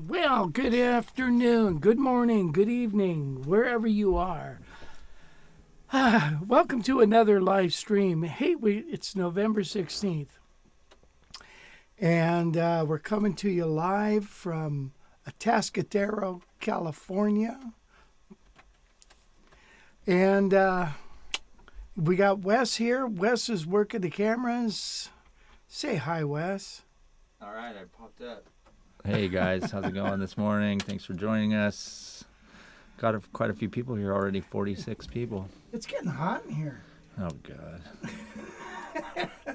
Well, good afternoon, good morning, good evening, wherever you are. Welcome to another live stream. Hey, it's November 16th, and we're coming to you live from Atascadero, California. And we got Wes here. Wes is working the cameras. Say hi, Wes. All right, I popped up. Hey guys, how's it going this morning? Thanks for joining us. Got quite a few people here already, 46 people. It's getting hot in here. Oh God.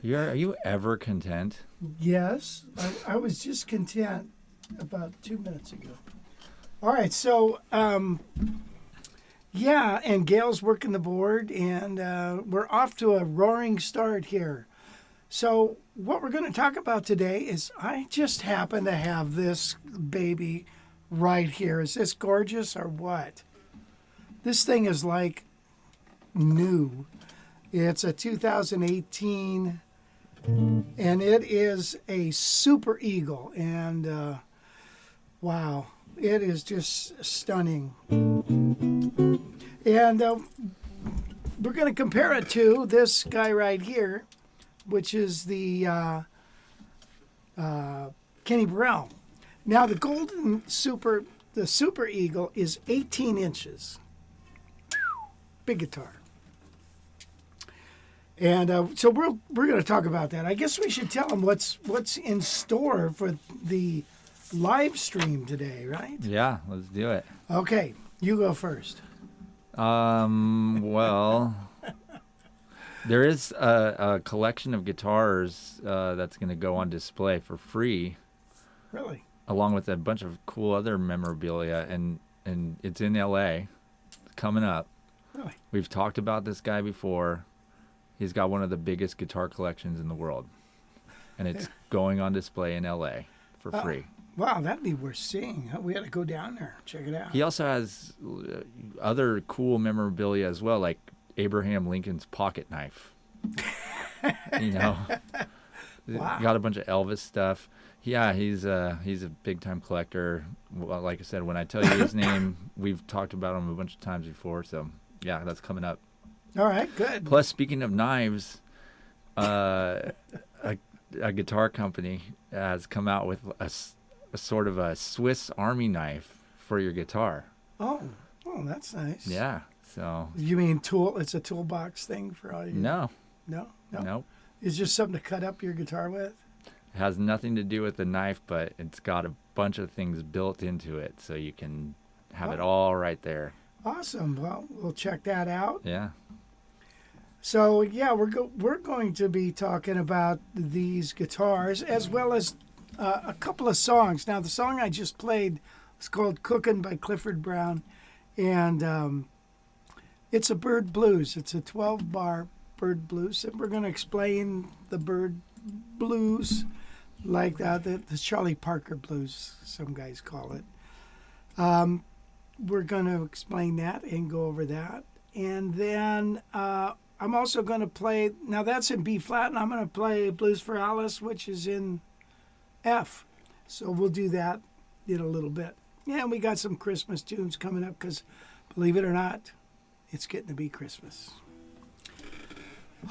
Are you ever content? Yes, I was just content about 2 minutes ago. All right, so yeah, and Gail's working the board, and we're off to a roaring start here. So what we're going to talk about today is I just happen to have this baby right here. Is this gorgeous or what? This thing is like new. It's a 2018, and it is a Super Eagle. And wow, it is just stunning. And we're going to compare it to this guy right here, which is the Kenny Burrell. Now the Super Eagle is 18 inches. Big guitar. And so we're going to talk about that. I guess we should tell them what's in store for the live stream today, right? Yeah, let's do it. Okay, you go first. Well, there is a collection of guitars that's going to go on display for free. Really? Along with a bunch of cool other memorabilia, and it's in LA. It's coming up. Really? We've talked about this guy before. He's got one of the biggest guitar collections in the world, and it's going on display in LA for free. Wow, that'd be worth seeing. We got to go down there, check it out. He also has other cool memorabilia as well, like Abraham Lincoln's pocket knife. You know, Wow. got a bunch of Elvis stuff. Yeah, he's a big time collector. Well, like I said, when I tell you his name, we've talked about him a bunch of times before. So yeah, that's coming up. All right, good. Plus, speaking of knives, a guitar company has come out with a sort of a Swiss Army knife for your guitar. Oh, that's nice. Yeah. So You mean tool? It's a toolbox thing for all you. no, No. nope. It's just something to cut up your guitar with. It has nothing to do with the knife, but it's got a bunch of things built into it, so you can have it all right there. Awesome. Well, we'll check that out. Yeah. So yeah, we're going to be talking about these guitars as well as a couple of songs. Now, the song I just played is called "Cookin'" by Clifford Brown, and it's a bird blues. It's a 12-bar bird blues, and we're going to explain the bird blues like the Charlie Parker blues, some guys call it. We're going to explain that and go over that, and then I'm also going to play, now that's in B flat, and I'm going to play Blues for Alice, which is in F. So we'll do that in a little bit. Yeah, and we got some Christmas tunes coming up because, believe it or not, it's getting to be Christmas.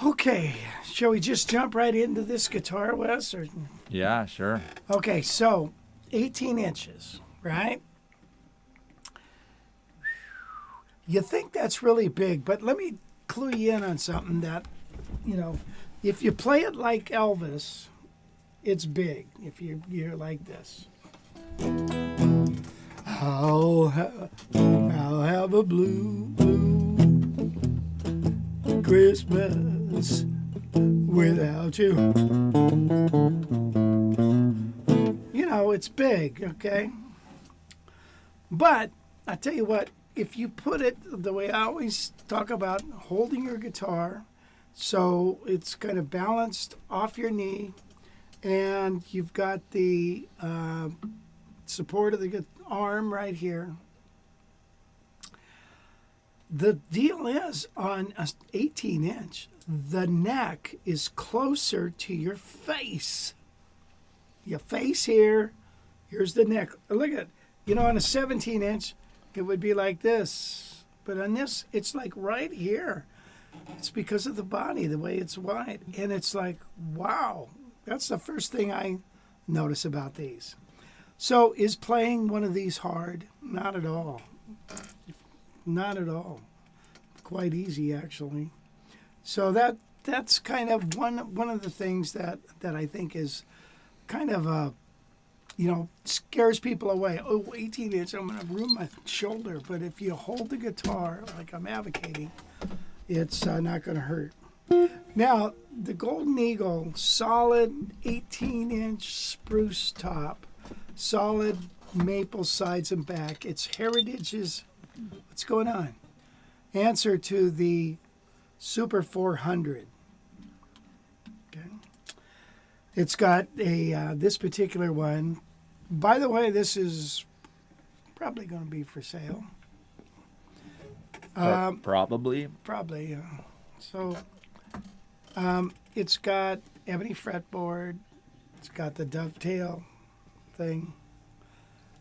Okay, shall we just jump right into this guitar, Wes? Or... Yeah, sure. Okay, so 18 inches, right? You think that's really big, but let me clue you in on something that, if you play it like Elvis, it's big. If you're like this. I'll have a blue Christmas without you. It's big, okay? But I tell you what, if you put it the way I always talk about, holding your guitar so it's kind of balanced off your knee, and you've got the support of the arm right here. The deal is, on an 18-inch, the neck is closer to your face. Your face here, here's the neck. Look at it. On a 17-inch, it would be like this. But on this, it's like right here. It's because of the body, the way it's wide. And it's like, wow. That's the first thing I notice about these. So is playing one of these hard? Not at all. Not at all. Quite easy, actually. So that's kind of one of the things that I think is kind of scares people away. Oh, 18 inch, I'm going to ruin my shoulder. But if you hold the guitar like I'm advocating, it's not going to hurt. Now, the Golden Eagle, solid 18-inch spruce top, solid maple sides and back. It's Heritage's, what's going on? Answer to the Super 400. Okay. It's got a this particular one. By the way, this is probably going to be for sale. Probably. Probably, yeah. So it's got ebony fretboard. It's got the dovetail thing.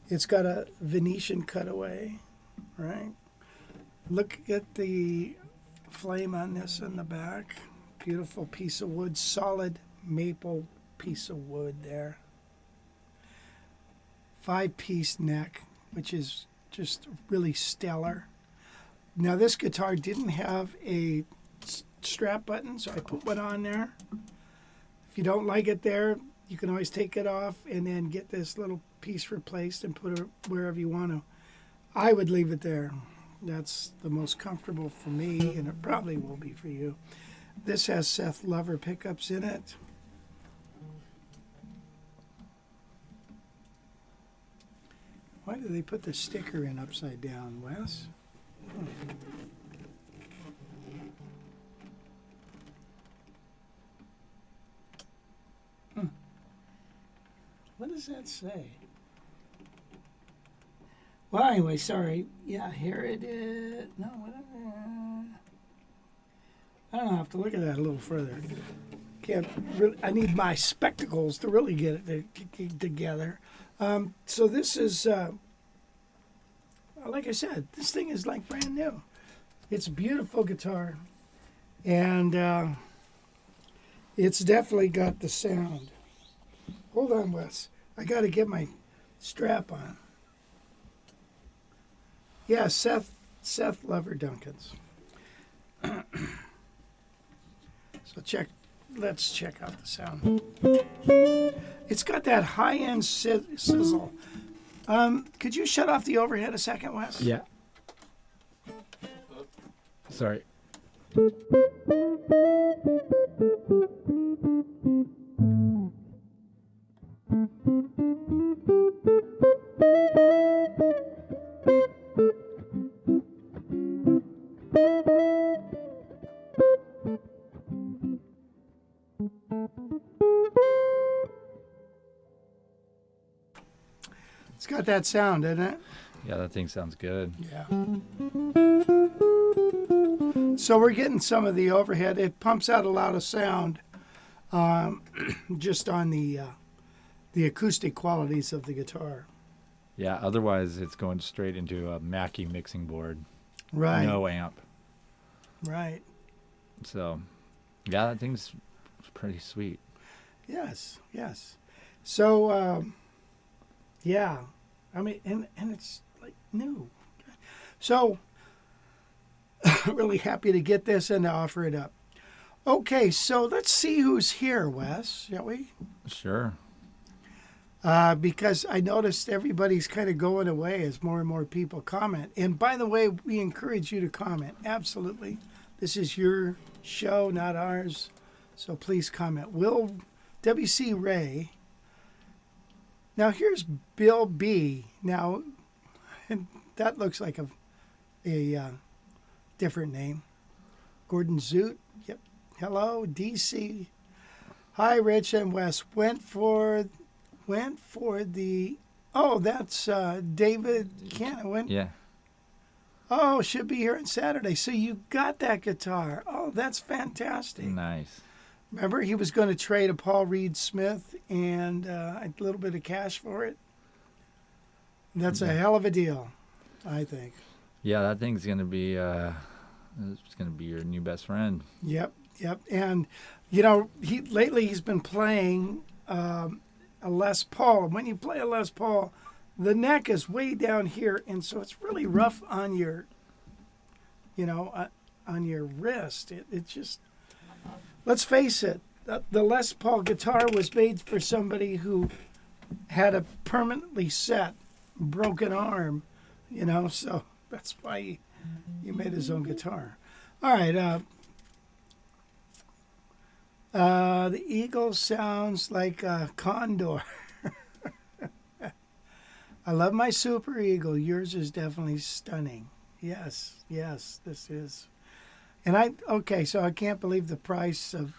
It's got a Venetian cutaway, right? Look at the flame on this in the back. Beautiful piece of wood, solid maple piece of wood there. 5-piece neck, which is just really stellar. Now, this guitar didn't have a strap button, so I put one on there. If you don't like it there, you can always take it off and then get this little piece replaced and put it wherever you want to. I would leave it there. That's the most comfortable for me, and it probably will be for you. This has Seth Lover pickups in it. Why do they put the sticker in upside down, Wes? What does that say? Well, anyway, sorry. Yeah, here it is. No, whatever. I don't know, I have to look at that a little further. Can't really, I need my spectacles to really get it together. So this is, like I said, this thing is like brand new. It's a beautiful guitar, and it's definitely got the sound. Hold on, Wes. I got to get my strap on. Yeah, Seth Lover Duncans. So let's check out the sound. It's got that high-end sizzle. Could you shut off the overhead a second, Wes? Yeah. Sorry. It's got that sound, doesn't it? Yeah, that thing sounds good. Yeah. So we're getting some of the overhead. It pumps out a lot of sound just on the acoustic qualities of the guitar. Yeah, otherwise it's going straight into a Mackie mixing board. Right. No amp. Right. So, yeah, that thing's pretty sweet. Yes. So, yeah. I mean, and it's like new. So, really happy to get this and to offer it up. Okay, so let's see who's here, Wes, shall we? Sure. Because I noticed everybody's kind of going away as more and more people comment. And by the way, we encourage you to comment. Absolutely. This is your show, not ours. So please comment. Will W.C. Ray. Now here's Bill B. Now, that looks like a different name. Gordon Zoot. Yep. Hello, DC. Hi, Rich and Wes. Went for the. Oh, that's David Cannon. Yeah. Oh, should be here on Saturday. So you got that guitar. Oh, that's fantastic. Nice. Remember, he was going to trade a Paul Reed Smith and a little bit of cash for it. That's a hell of a deal, I think. Yeah, that thing's gonna be it's gonna be your new best friend. Yep. And you know, lately he's been playing a Les Paul. And when you play a Les Paul, the neck is way down here, and so it's really rough on your, on your wrist. It just, let's face it, the Les Paul guitar was made for somebody who had a permanently set broken arm, so that's why he made his own guitar. All right. The Eagle sounds like a condor. I love my Super Eagle. Yours is definitely stunning. Yes, this is. And so I can't believe the price of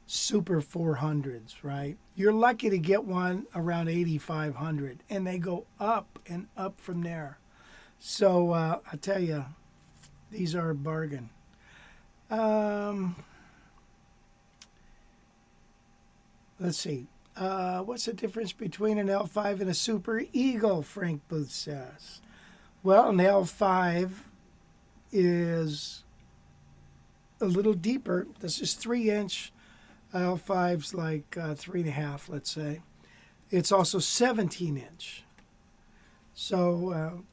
Super 400s, right? You're lucky to get one around 8,500, and they go up and up from there. So I tell you, these are a bargain. Let's see. What's the difference between an L5 and a Super Eagle, Frank Booth says? Well, an L5 is a little deeper. This is 3-inch. L5's like 3.5, let's say. It's also 17-inch. So,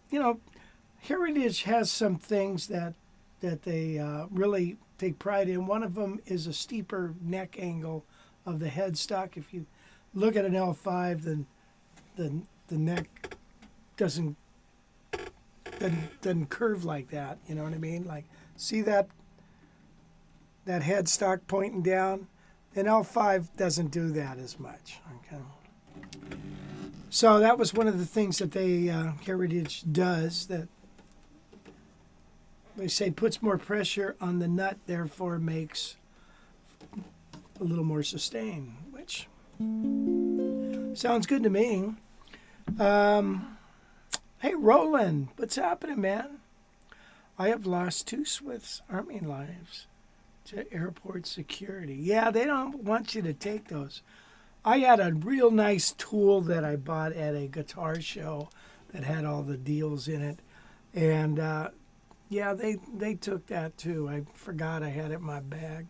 Heritage has some things that they really take pride in. One of them is a steeper neck angle of the headstock. If you look at an L5, then the neck doesn't curve like that. You know what I mean? Like, see that headstock pointing down? An L5 doesn't do that as much. Okay. So that was one of the things that Heritage does, that they say puts more pressure on the nut, therefore makes a little more sustain, which sounds good to me. Hey, Roland, what's happening, man? I have lost 2 Swiss Army lives to airport security. Yeah, they don't want you to take those. I had a real nice tool that I bought at a guitar show that had all the deals in it. And yeah, they took that too. I forgot I had it in my bag.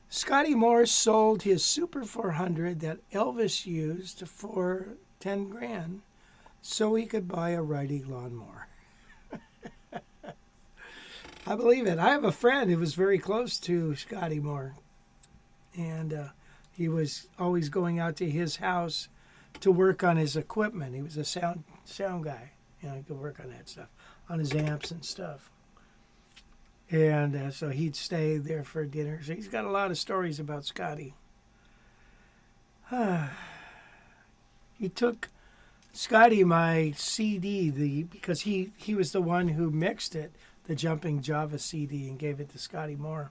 Scotty Moore sold his Super 400 that Elvis used for 10 grand so he could buy a riding lawnmower. I believe it. I have a friend who was very close to Scotty Moore, and he was always going out to his house to work on his equipment. He was a sound guy. You know, he could work on that stuff, on his amps and stuff. And so he'd stay there for dinner. So he's got a lot of stories about Scotty. He took Scotty my CD, because he was the one who mixed it, the Jumping Java CD, and gave it to Scotty Moore.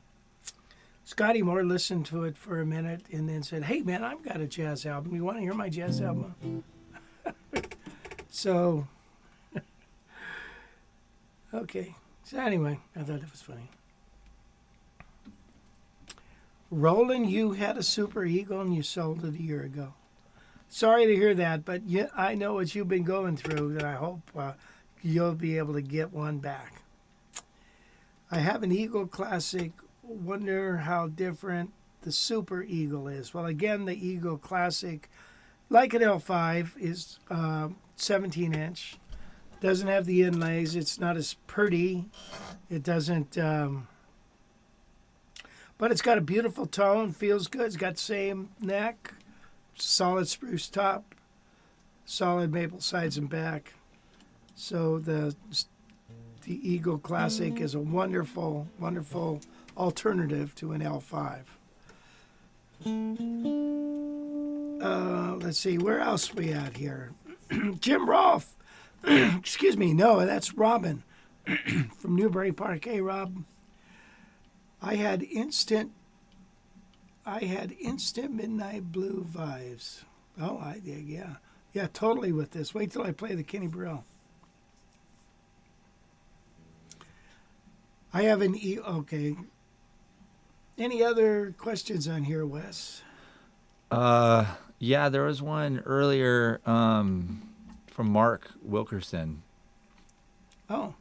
Scotty Moore listened to it for a minute and then said, "Hey man, I've got a jazz album. You want to hear my jazz album?" So, okay. So anyway, I thought it was funny. Roland, you had a Super Eagle and you sold it a year ago. Sorry to hear that, but yeah, I know what you've been going through, and I hope you'll be able to get one back. I have an Eagle Classic. Wonder how different the Super Eagle is. Well, again, the Eagle Classic, like an L5, is 17-inch. Doesn't have the inlays. It's not as pretty. It doesn't... but it's got a beautiful tone. Feels good. It's got the same neck. Solid spruce top. Solid maple sides and back. So the Eagle Classic is a wonderful, wonderful alternative to an L5. Let's see, where else we at here? Jim Rolfe. Excuse me, no, that's Robin from Newbury Park. Hey, Rob. I had instant midnight blue vibes. Oh, yeah, totally with this. Wait till I play the Kenny Burrell. I have an okay. Any other questions on here, Wes? Yeah, there was one earlier from Mark Wilkerson. Oh.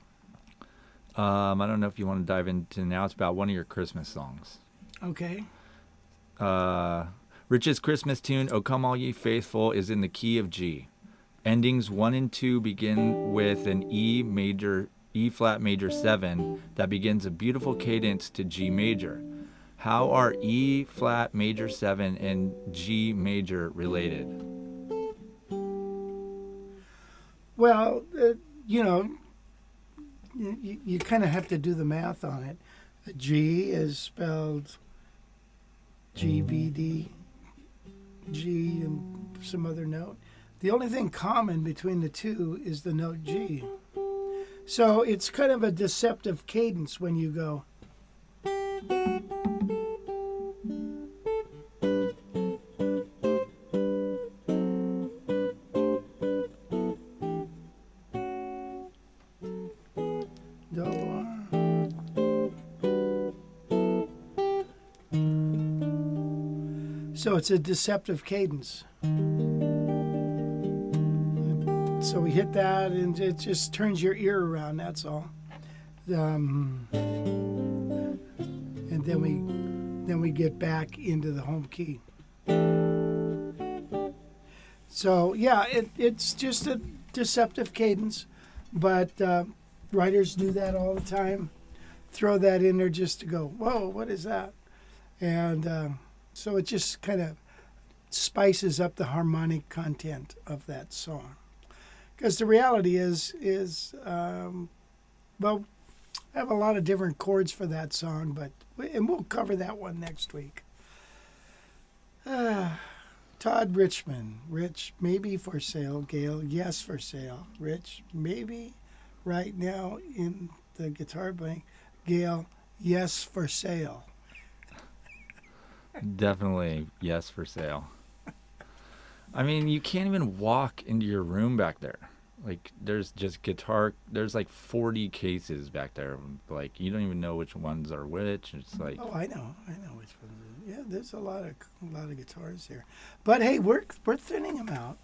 I don't know if you want to dive into now. It's about one of your Christmas songs. Okay. Rich's Christmas tune, "O Come All Ye Faithful," is in the key of G. Endings 1 and 2 begin with an E flat major 7 that begins a beautiful cadence to G major. How are E flat major 7 and G major related? Well, you kind of have to do the math on it. A G is spelled GBD, G and some other note. The only thing common between the two is the note G. So it's kind of a deceptive cadence when you go. So it's a deceptive cadence. So we hit that and it just turns your ear around, that's all. And then we get back into the home key. So yeah, it's just a deceptive cadence, but writers do that all the time. Throw that in there just to go, whoa, what is that? And so it just kind of spices up the harmonic content of that song. Because the reality is well, I have a lot of different chords for that song, and we'll cover that one next week. Todd Richmond. Rich, maybe for sale. Gail, yes, for sale. Rich, maybe right now in the guitar blank. Gail, yes, for sale. Definitely yes for sale. I mean, you can't even walk into your room back there Like there's just guitar. There's like 40 cases back there. Like you don't even know which ones are which. It's like Oh, I know which ones. Yeah, there's a lot of guitars here, but hey, we're thinning them out.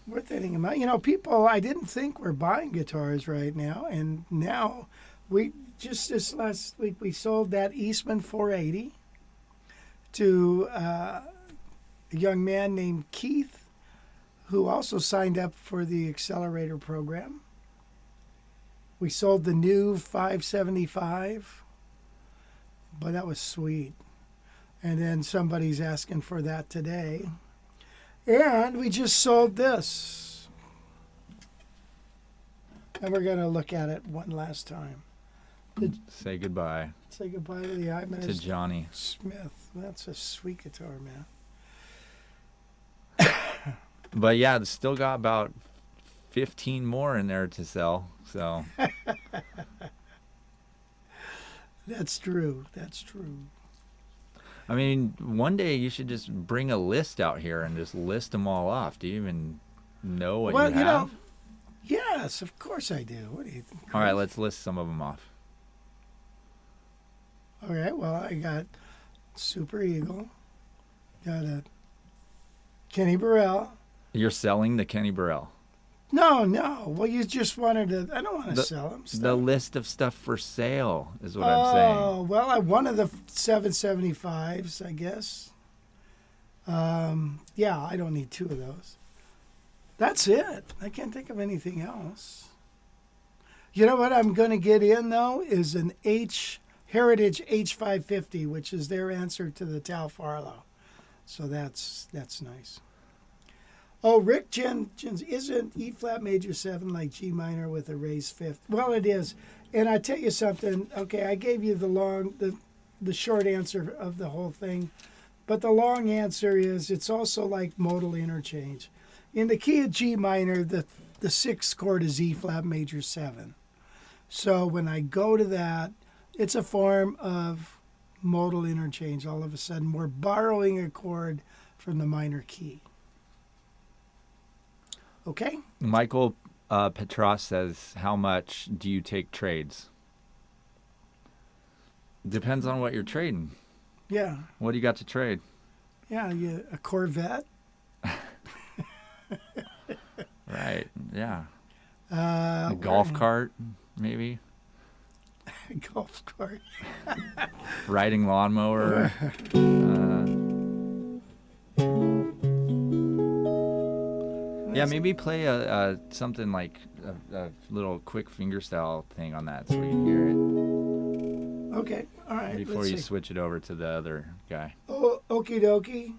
We're thinning them out. You know, people I didn't think were buying guitars right now, and now we just this last week we sold that Eastman 480 to a young man named Keith, who also signed up for the accelerator program. We sold the new 575, but that was sweet. And then somebody's asking for that today. And we just sold this. And we're going to look at it one last time. say goodbye Say goodbye to the to Ibanez Johnny. Smith. That's a sweet guitar, man. But yeah, it's still got about 15 more in there to sell. So That's true. That's true. I mean, one day you should just bring a list out here and just list them all off. Do you even know what Well, you you have? know, yes, of course I do. What do you think? All right, let's list some of them off. All right, well, I got Super Eagle, got a Kenny Burrell. You're selling the Kenny Burrell. No. Well, you just wanted to. I don't want to sell them. The list of stuff for sale is what I'm saying. Oh, well, I one of the 775s, I guess. Yeah, I don't need two of those. That's it. I can't think of anything else. You know what I'm going to get in, though, is an Heritage H550, which is their answer to the Tal Farlow. So that's nice. Oh, Rick Jens isn't E flat major 7 like G minor with a raised fifth? Well, it is. And I tell you something. Okay, I gave you the short answer of the whole thing, but the long answer is it's also like modal interchange. In the key of G minor, the sixth chord is E flat major 7. So when I go to that, it's a form of modal interchange. All of a sudden, we're borrowing a chord from the minor key. Okay? Michael Petros says, how much do you take trades? Depends on what you're trading. Yeah. What do you got to trade? Yeah, a Corvette. Right, yeah. A A golf cart, maybe. Golf cart. Riding lawnmower. Yeah, maybe play a something like a little quick fingerstyle thing on that so we can hear it Okay, all right. before let's you see. switch it over to the other guy. Oh, okie dokie.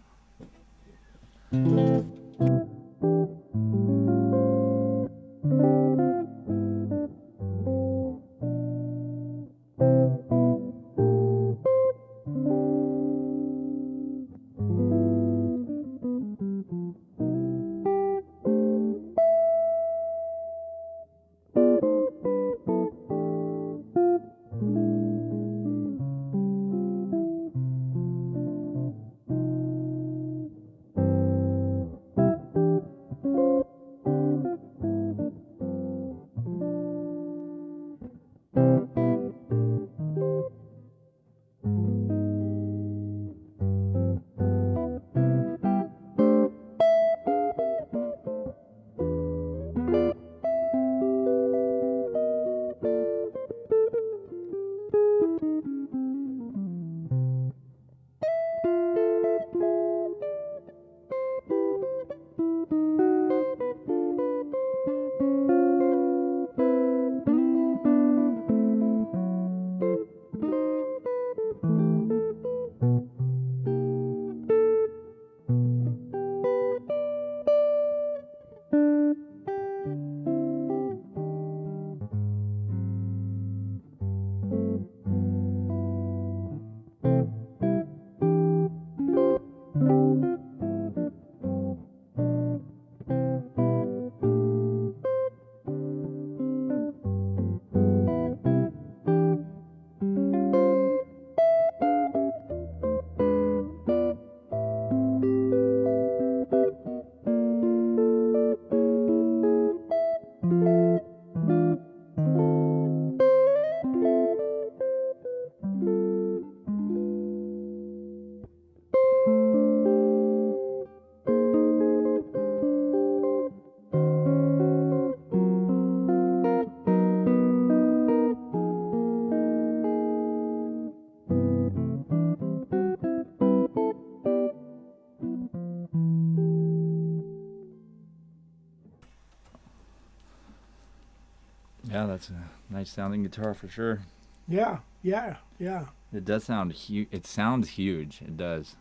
Yeah, that's a nice sounding guitar for sure. Yeah, yeah, yeah. It does sound huge. It sounds huge. It does.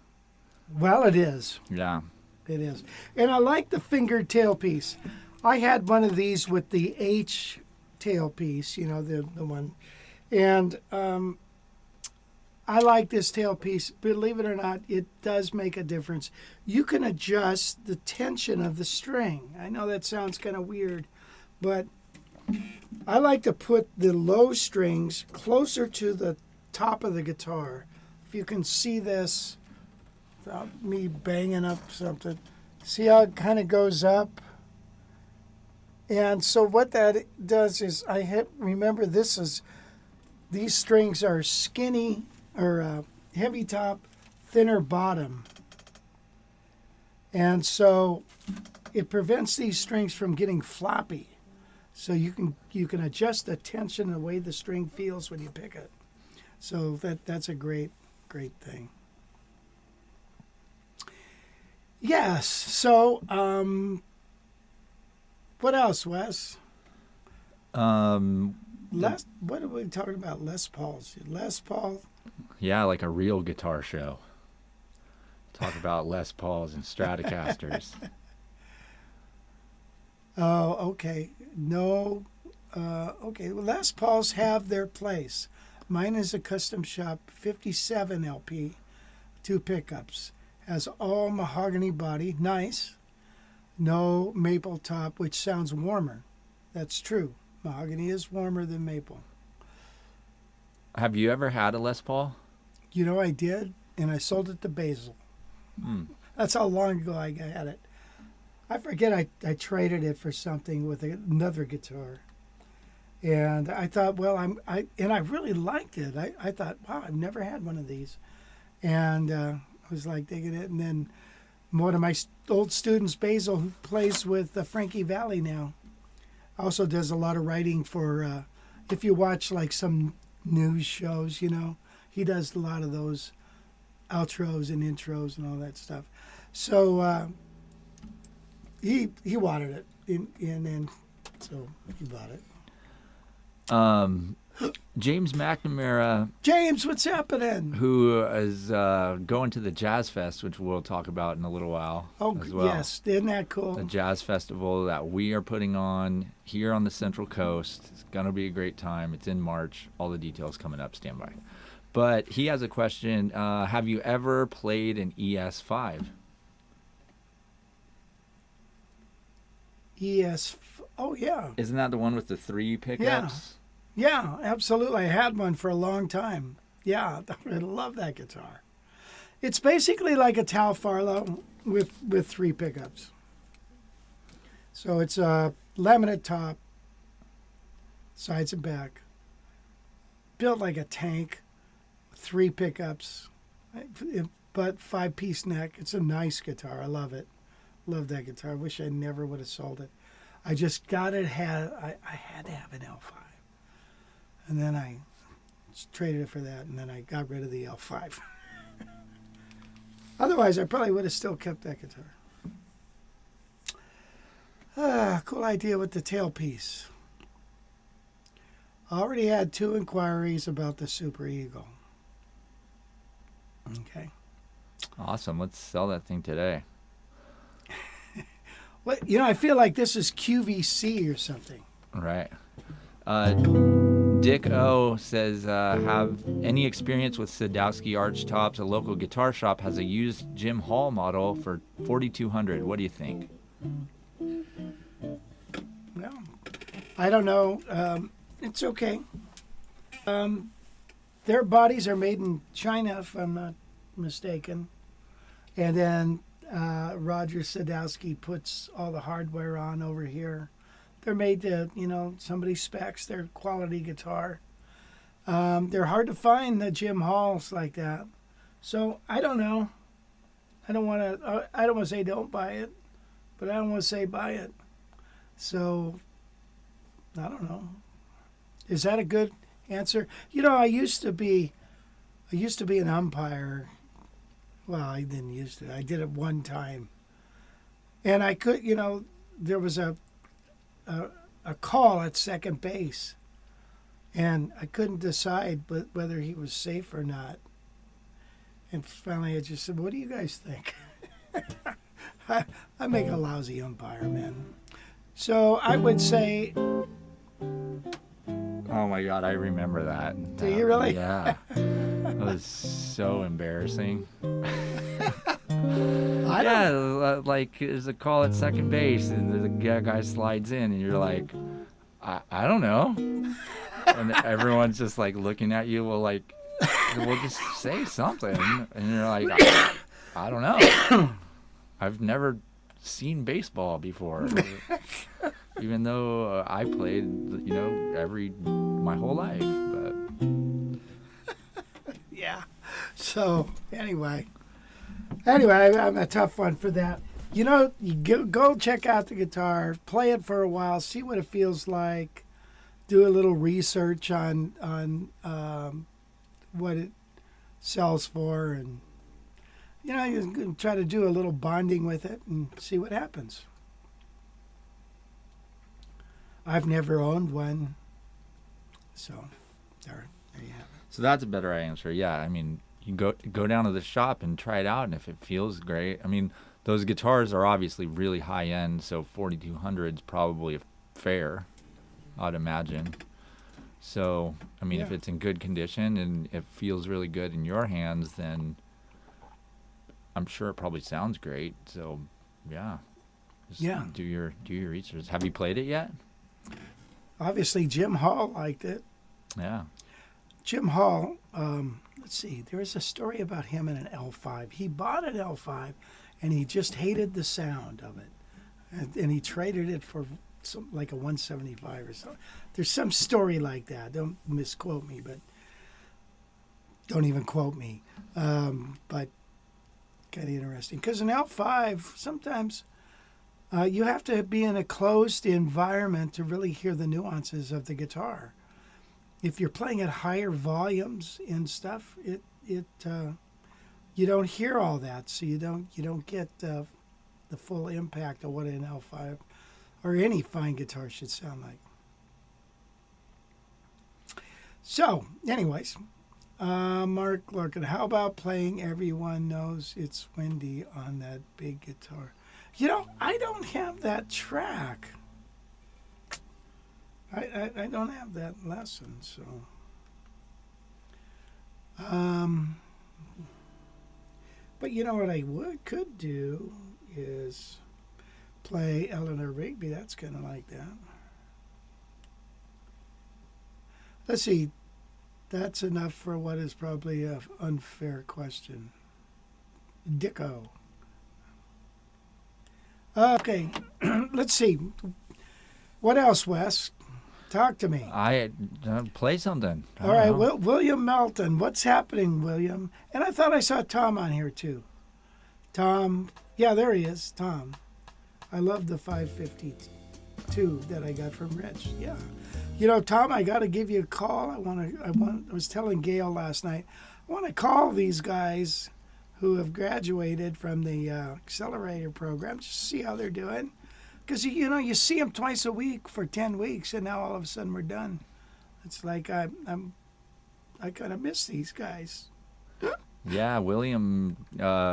Well, it is. Yeah. It is. And I like the fingered tailpiece. I had one of these with the H tailpiece, you know, the one. And I like this tailpiece. Believe it or not, it does make a difference. You can adjust the tension of the string. I know that sounds kind of weird, but I like to put the low strings closer to the top of the guitar. If you can see this without me banging up something. See how it kind of goes up? And so what that does is remember these strings are skinny or heavy top, thinner bottom. And so it prevents these strings from getting floppy. So you can adjust the tension and the way the string feels when you pick it. So that's a great thing. Yes. So what else, Wes? What are we talking about? Les Pauls. Les Paul. Yeah, like a real guitar show. Talk about Les Pauls and Stratocasters. Oh, okay. No. Okay. Well, Les Pauls have their place. Mine is a custom shop 57 LP, 2 pickups. Has all mahogany body. Nice. No maple top, which sounds warmer. That's true. Mahogany is warmer than maple. Have you ever had a Les Paul? You know, I did, and I sold it to Basil. That's how long ago I had it. I forget, I traded it for something with another guitar. And I thought, well, I really liked it. I thought, wow, I've never had one of these. And I was like digging it. And then one of my old students, Basil, who plays with Frankie Valli now, also does a lot of writing for, if you watch like some news shows, you know, he does a lot of those outros and intros and all that stuff. So he wanted it, and so he bought it. James McNamara. James, what's happening? Who is going to the Jazz Fest, which we'll talk about in a little while. Oh, as well. Yes. Isn't that cool? The Jazz Festival that we are putting on here on the Central Coast. It's going to be a great time. It's in March. All the details coming up. Stand by. But he has a question. Have you ever played an ES5? Oh, yeah. Isn't that the one with the 3 pickups? Yeah, absolutely. I had one for a long time. Yeah, I love that guitar. It's basically like a Tal Farlow with 3 pickups. So it's a laminate top, sides and back, built like a tank, 3 pickups, but 5-piece neck. It's a nice guitar. I love it. Love that guitar. I wish I never would have sold it. I just got it. I had to have an L5. And then I traded it for that, and then I got rid of the L5. Otherwise, I probably would have still kept that guitar. Cool idea with the tailpiece. I already had 2 inquiries about the Super Eagle. Okay. Awesome. Let's sell that thing today. Well, you know, I feel like this is QVC or something. Right. Dick O says, have any experience with Sadowski archtops? A local guitar shop has a used Jim Hall model for $4,200. What do you think? Well, I don't know. It's okay. Their bodies are made in China, if I'm not mistaken. And then Roger Sadowski puts all the hardware on over here. They're made to, you know, somebody's specs. They're quality guitar. They're hard to find, the Jim Halls like that. So I don't know. I don't want to say don't buy it, but I don't want to say buy it. So I don't know. Is that a good answer? You know, I used to be an umpire. Well, I didn't used to. I did it one time, and I could. You know, there was a a call at second base, and I couldn't decide whether he was safe or not. And finally, I just said, "What do you guys think?" I make a lousy umpire, man. So I would say, Oh my God, I remember that. Do you really? Yeah. That was so embarrassing. Like there's a call at second base, and the guy slides in, and you're like, I don't know. And everyone's just like looking at you, well, just say something. And you're like, I don't know. I've never seen baseball before. Even though I played, my whole life. But yeah. So anyway, I'm a tough one for that. You go check out the guitar, play it for a while, see what it feels like, do a little research on what it sells for, and you can try to do a little bonding with it and see what happens. I've never owned one, so there you have it. so that's a better answer. Yeah, I mean, you go down to the shop and try it out, and if it feels great, I mean, those guitars are obviously really high end, so 4200 is probably fair, I'd imagine. So, I mean, if Yeah. it's in good condition and it feels really good in your hands, then I'm sure it probably sounds great. So, yeah. Just Yeah. do your research. Have you played it yet? Obviously, Jim Hall liked it. Yeah. Jim Hall, let's see, there is a story about him in an L5. He bought an L5, and he just hated the sound of it. And he traded it for like a 175 or something. There's some story like that. Don't misquote me, but don't even quote me. But kind of interesting. Because an L5, sometimes you have to be in a closed environment to really hear the nuances of the guitar. If you're playing at higher volumes and stuff, you don't hear all that, so you don't get the full impact of what an L5 or any fine guitar should sound like. So, anyways, Mark Larkin, how about playing Everyone Knows It's Windy on that big guitar? I don't have that track. I don't have that lesson, so. But you know what I could do is play Eleanor Rigby. That's kind of like that. Let's see. That's enough for what is probably an unfair question. Dicko. Okay, let's see. What else, Wes? Talk to me. I play something. I All right, don't know. William Melton. What's happening, William? And I thought I saw Tom on here, too. Tom. Yeah, there he is, Tom. I love the 552 that I got from Rich. Yeah. Tom, I got to give you a call. I was telling Gail last night, I want to call these guys who have graduated from the accelerator program, just see how they're doing. Because, you see them twice a week for 10 weeks, and now all of a sudden we're done. It's like I kind of miss these guys. Yeah, William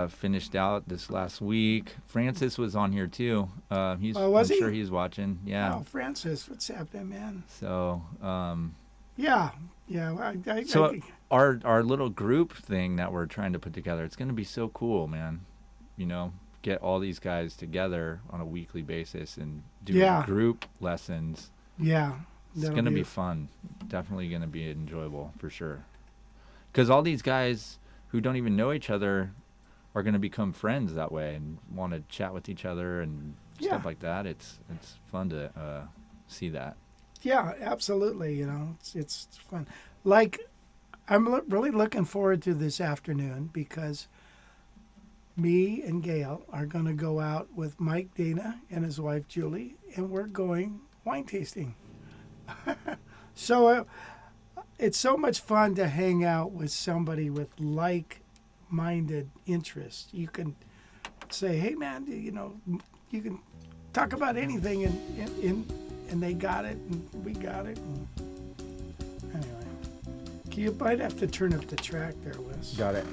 finished out this last week. Francis was on here too. I'm sure he's watching. Yeah. Oh, Francis, what's happening, man? So. Yeah. Our little group thing that we're trying to put together, it's going to be so cool, man. Get all these guys together on a weekly basis and do group lessons. Yeah. It's going to be fun. Definitely going to be enjoyable for sure. Because all these guys who don't even know each other are going to become friends that way and want to chat with each other and stuff like that. It's fun to see that. Yeah, absolutely. It's fun. Like, I'm really looking forward to this afternoon because me and Gail are going to go out with Mike Dana and his wife Julie, and we're going wine tasting. So it's so much fun to hang out with somebody with like-minded interests. You can say, "Hey, man, you can talk about anything and they got it, and we got it. And anyway, you might have to turn up the track there, Wes. Got it.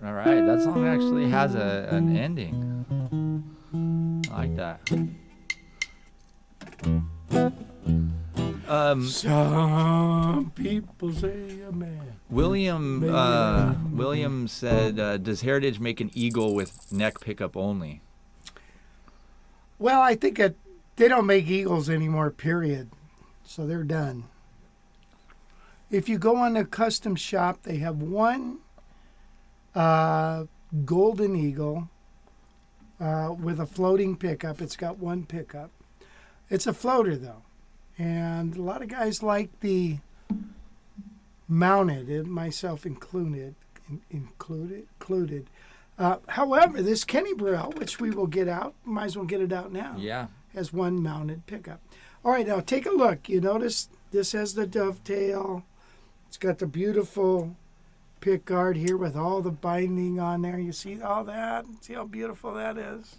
All right, that song actually has an ending. I like that. Some people say a man. William said, does Heritage make an eagle with neck pickup only? Well, I think they don't make eagles anymore, period. So they're done. If you go on the custom shop, they have one golden eagle with a floating pickup. It's got one pickup. It's a floater, though. And a lot of guys like the mounted, myself included, However, this Kenny Burrell, which we will get out, might as well get it out now, Yeah. has one mounted pickup. All right, now take a look. You notice this has the dovetail. It's got the beautiful pick guard here with all the binding on there. You see all that? See how beautiful that is?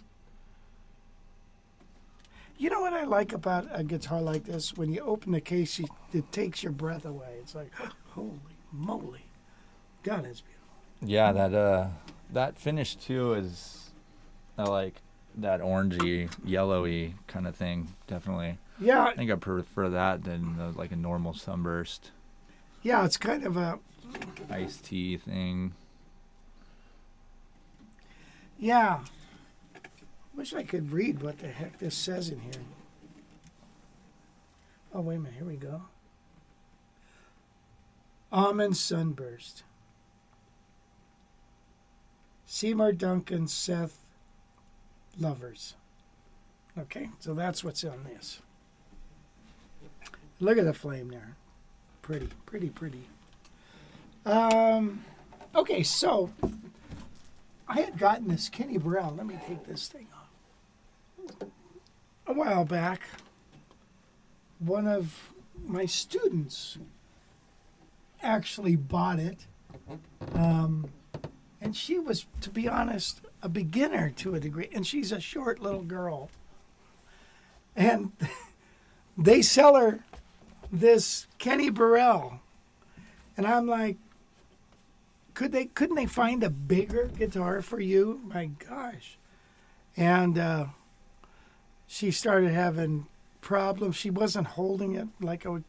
You know what I like about a guitar like this? When you open the case, it takes your breath away. It's like, holy moly. God, it's beautiful. Yeah, that finish too is I like that orangey, yellowy kind of thing. Definitely. Yeah, I think I prefer that than like a normal sunburst yeah, it's kind of a, iced tea thing. yeah. Wish I could read what the heck this says in here. Oh, wait a minute. Here we go. Almond Sunburst. Seymour Duncan, Seth Lovers. Okay, so that's what's on this. Look at the flame there. Pretty, pretty, pretty. Okay, so I had gotten this Kenny Burrell. Let me take this thing off. A while back, one of my students actually bought it. And she was, to be honest, a beginner to a degree. And she's a short little girl. And they sell her this Kenny Burrell. And I'm like, couldn't they find a bigger guitar for you? My gosh. And she started having problems. She wasn't holding it like I would.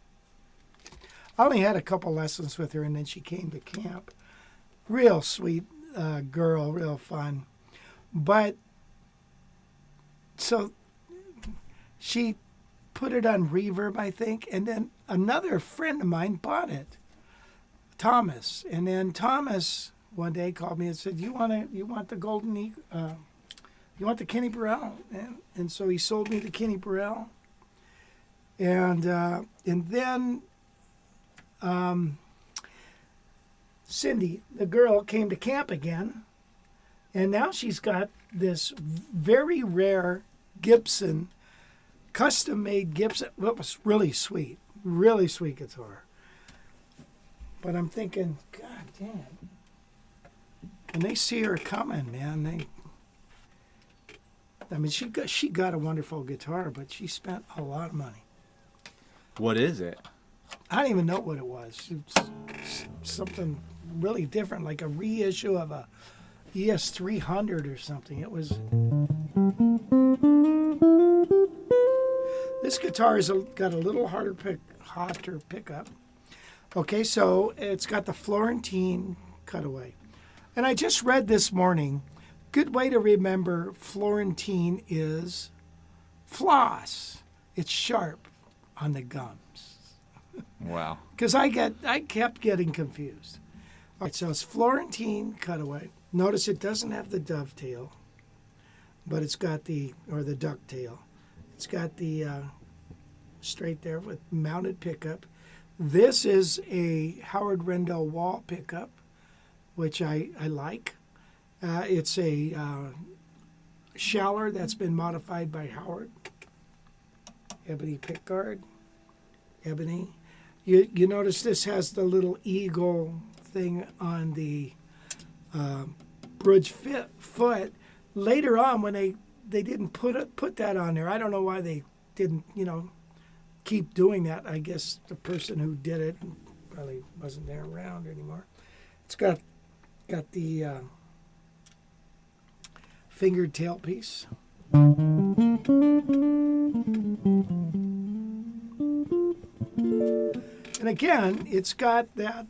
I only had a couple lessons with her, and then she came to camp. Real sweet girl, real fun. But so she put it on reverb, I think, and then another friend of mine bought it, Thomas. And then Thomas one day called me and said, you want the golden eagle? You want the Kenny Burrell? And so he sold me the Kenny Burrell. And then Cindy, the girl, came to camp again. And now she's got this very rare Gibson, custom-made Gibson. Well, it was really sweet guitar. But I'm thinking, God damn. When they see her coming, man, she got a wonderful guitar, but she spent a lot of money. What is it? I don't even know what it was. It's something really different, like a reissue of a ES300 or something. It was. This guitar has got a little hotter pickup. Okay, so it's got the Florentine cutaway. And I just read this morning, good way to remember Florentine is floss. It's sharp on the gums. Wow. Because I kept getting confused. All right, so it's Florentine cutaway. Notice it doesn't have the dovetail, but it's got the ducktail. It's got the straight there with mounted pickup. This is a Howard Rendell wall pickup, which I like. It's a Schaller that's been modified by Howard. Ebony pickguard. Ebony. You notice this has the little eagle thing on the bridge foot. Later on, when they didn't put that on there, I don't know why they didn't, keep doing that. I guess the person who did it probably wasn't there around anymore. It's got the fingered tailpiece. And again, it's got that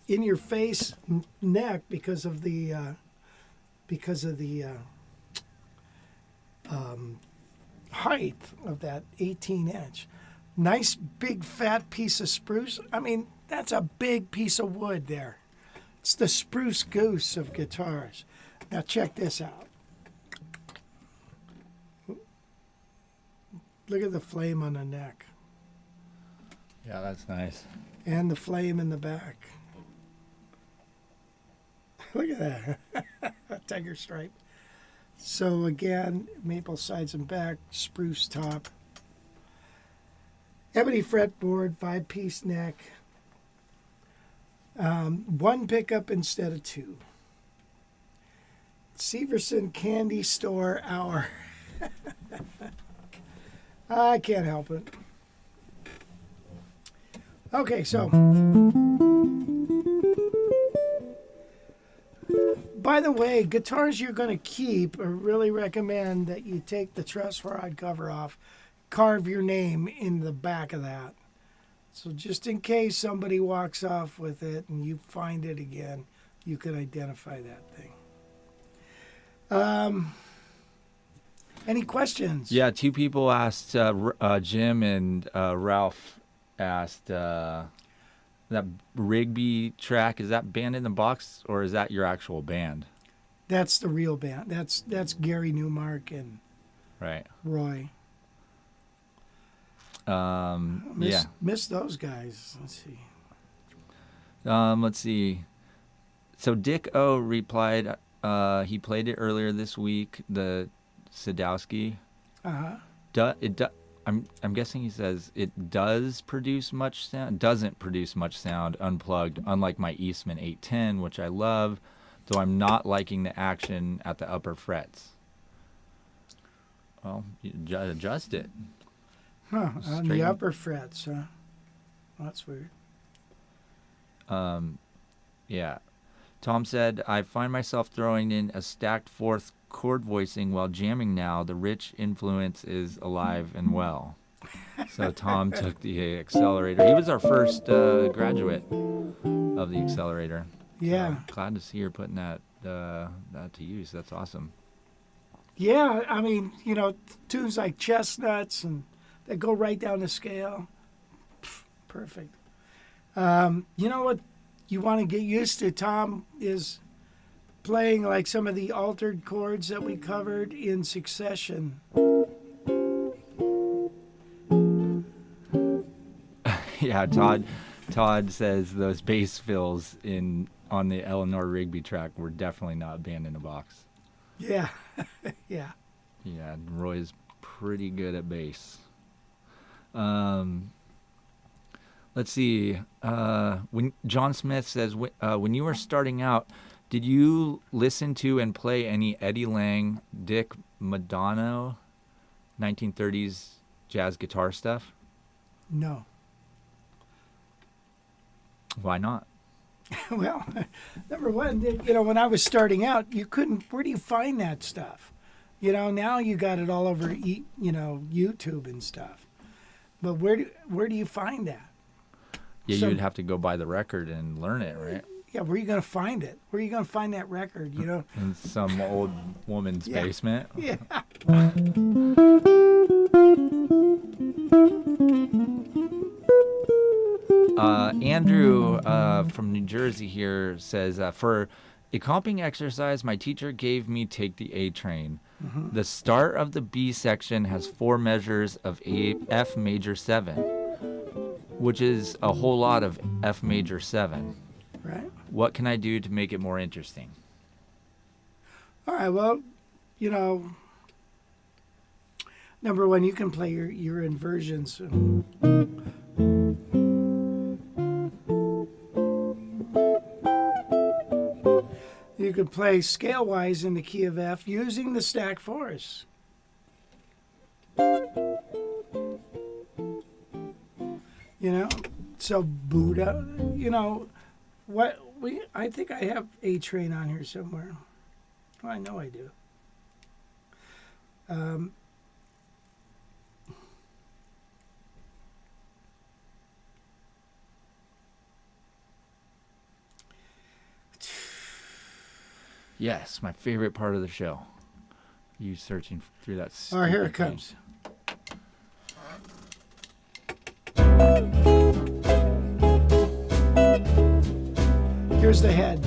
in-your-face neck because of the height of that 18-inch. Nice big fat piece of spruce. I mean, that's a big piece of wood there. It's the spruce goose of guitars. Now check this out. Look at the flame on the neck. Yeah, that's nice. And the flame in the back. Look at that. Tiger stripe. So again, maple sides and back, spruce top. Ebony fretboard, 5-piece neck. One pickup instead of two. Severson Candy Store Hour. I can't help it. Okay, so by the way, guitars you're going to keep, I really recommend that you take the truss rod cover off, carve your name in the back of that. So just in case somebody walks off with it and you find it again, you can identify that thing. Any questions? Yeah, two people asked, Jim and Ralph asked, that Rigby track, is that Band in the Box or is that your actual band? That's the real band. That's Gary Newmark and Right. Roy. Miss those guys. Let's see. So Dick O replied, he played it earlier this week, the Sadowski. I'm guessing he says it doesn't produce much sound unplugged, unlike my Eastman 810, which I love, though I'm not liking the action at the upper frets. Well, you adjust it. On the upper frets, huh? Well, that's weird. Yeah. Tom said, I find myself throwing in a stacked fourth chord voicing while jamming now. The rich influence is alive and well. So Tom took the accelerator. He was our first graduate of the accelerator. Yeah. So glad to see her putting that to use. That's awesome. Yeah, I mean, tunes like Chestnuts and that go right down the scale. Perfect. You know what you want to get used to, Tom, is playing like some of the altered chords that we covered in succession. Yeah, Todd says those bass fills on the Eleanor Rigby track were definitely not Band in a Box. Yeah. Yeah. Yeah, Roy's pretty good at bass. Let's see. When John Smith says, when you were starting out, did you listen to and play any Eddie Lang, Dick Madonna, 1930s jazz guitar stuff? No. Why not? Well, number one, when I was starting out, where do you find that stuff? Now you got it all over, YouTube and stuff. But where do you find that? Yeah, you'd have to go buy the record and learn it, right? Yeah, where are you going to find it? Where are you going to find that record, In some old woman's basement? Yeah. Andrew from New Jersey here says, for a comping exercise, my teacher gave me Take the A Train. Mm-hmm. The start of the B section has 4 measures of F major 7, which is a whole lot of F major 7. Right. What can I do to make it more interesting? All right, well, number one, you can play your inversions. You could play scale-wise in the key of F using the stack fours. So Buddha, I think I have A Train on here somewhere. Well, I know I do. Yes, my favorite part of the show. You searching through that. All right, here it comes. Here's the head.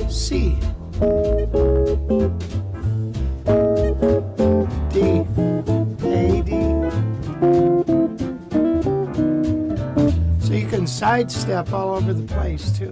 C, D, A, D. So you can sidestep all over the place too.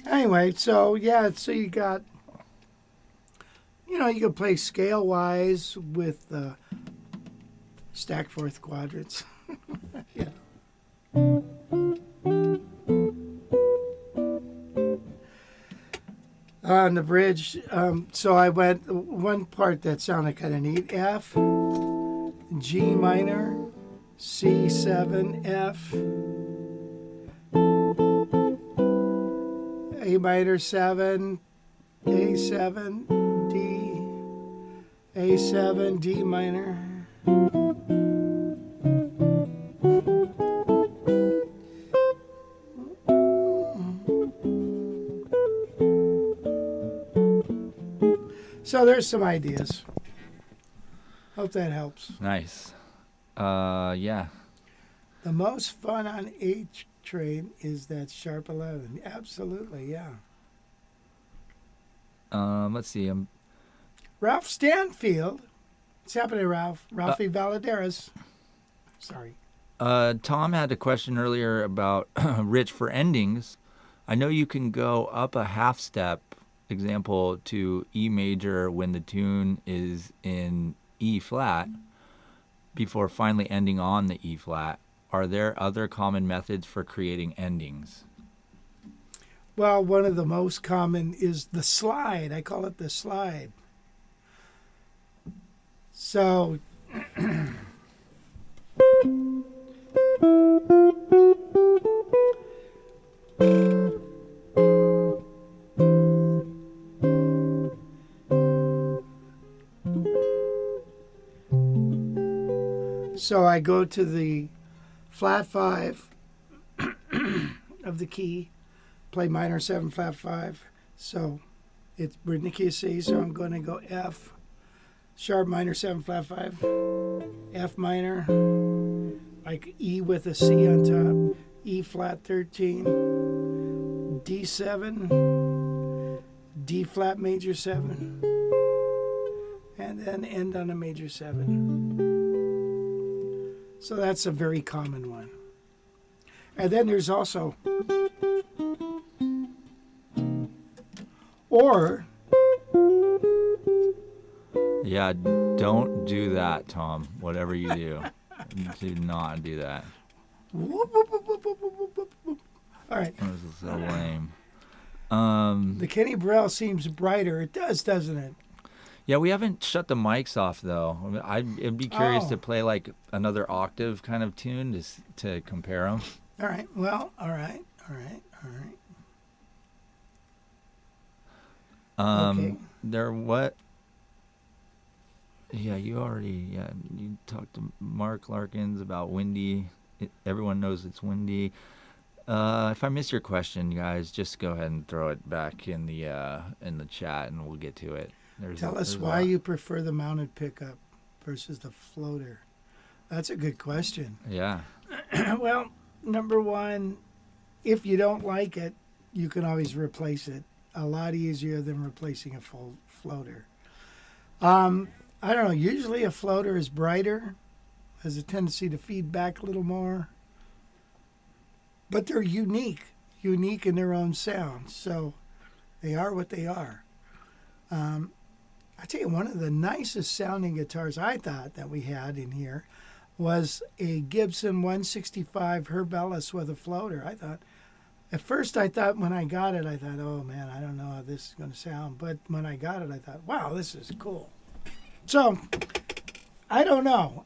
Anyway, so yeah, so you got, you can play scale wise with stacked fourth quadrants. Yeah. On the bridge, so I went one part that sounded kind of neat: F, G minor, C7, F, A minor 7, A7, D, A7, D minor. So there's some ideas. Hope that helps. Nice. Yeah. The most fun on H train is that sharp 11. Absolutely, yeah. Let's see. Ralph Stanfield. What's happening, Ralph? Ralphie Valadares. Sorry. Tom had a question earlier about Rich for endings. I know you can go up a half step, example, to E major when the tune is in E flat before finally ending on the E flat. Are there other common methods for creating endings? Well, one of the most common is the slide. I call it the slide. So So I go to the flat 5 of the key, play minor 7 flat 5. So we're in the key of C, so I'm going to go F, sharp minor 7 flat 5, F minor, like E with a C on top, E flat 13, D7, D flat major 7, and then end on a major 7. So that's a very common one. And then there's also, or. Yeah, don't do that, Tom. Whatever you do, do not do that. All right. This is so lame. The Kenny Burrell seems brighter. It does, doesn't it? Yeah, we haven't shut the mics off though. I'd be curious to play like another octave kind of tune to compare them. All right. Well, all right. Okay. There what? Yeah, you talked to Mark Larkins about windy. Everyone knows it's windy. If I miss your question, guys, just go ahead and throw it back in the chat, and we'll get to it. Tell us why you prefer the mounted pickup versus the floater. That's a good question. Yeah. Well, number one, if you don't like it, you can always replace it. A lot easier than replacing a full floater. I don't know. Usually a floater is brighter, has a tendency to feed back a little more. But they're unique in their own sound. So they are what they are. I tell you, one of the nicest sounding guitars I thought that we had in here was a Gibson 165 Herb Ellis with a floater. At first I thought when I got it, oh man, I don't know how this is going to sound. But when I got it, I thought, wow, this is cool. So I don't know.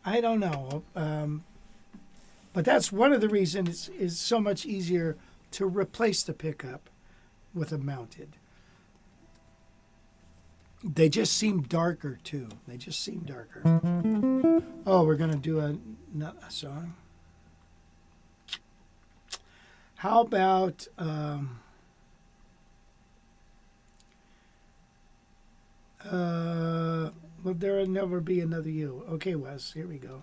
But that's one of the reasons it's so much easier to replace the pickup with a mounted. They just seem darker, too. Oh, we're going to do a song. How about... will there never be another you? Okay, Wes, here we go.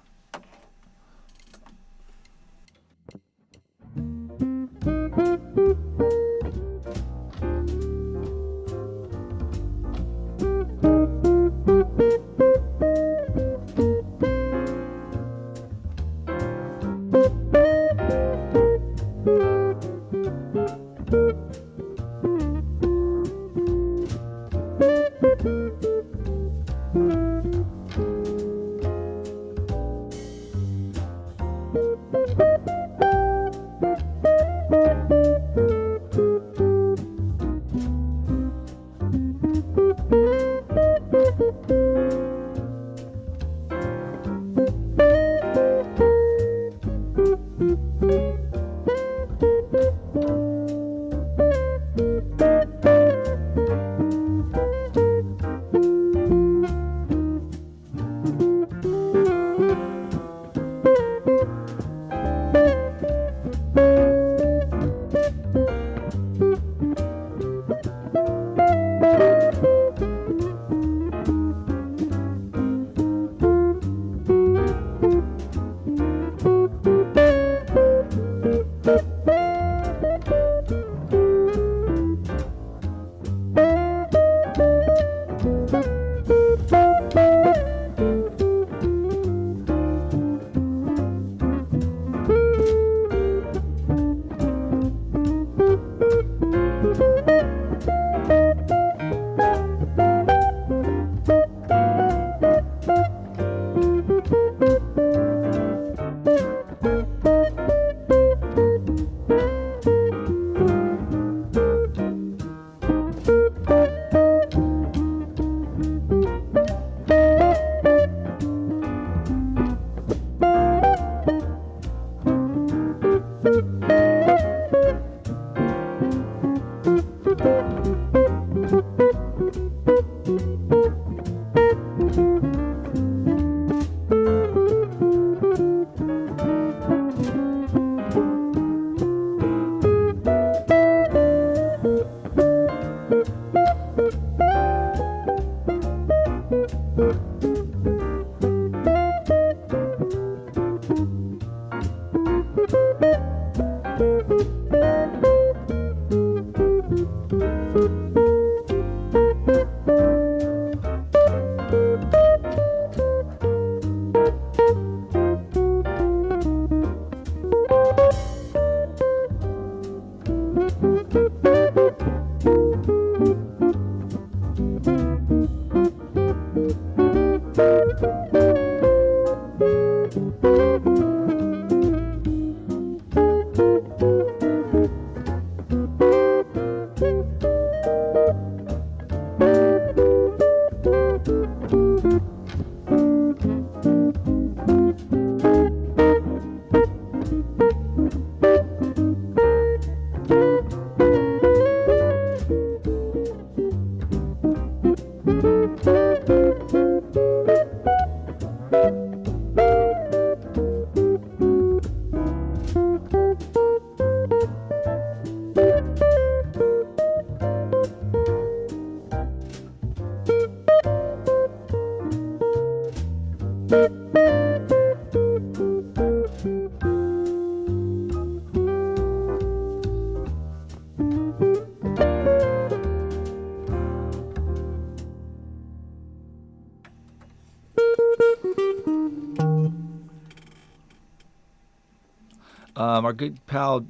Our good pal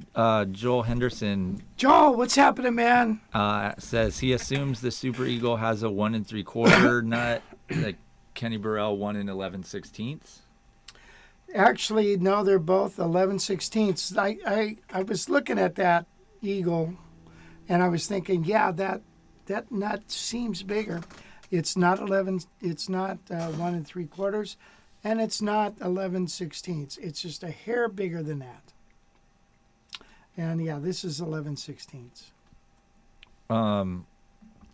Joel Henderson Joel, what's happening, man? says he assumes the Super Eagle has a 1 3/4 nut, like Kenny Burrell 1 11/16. Actually, no, they're both 11/16. I was looking at that Eagle, and I was thinking, yeah, that nut seems bigger. It's not 11. It's not 1 3/4, and it's not 11/16. It's just a hair bigger than that. And yeah, this is 11/16.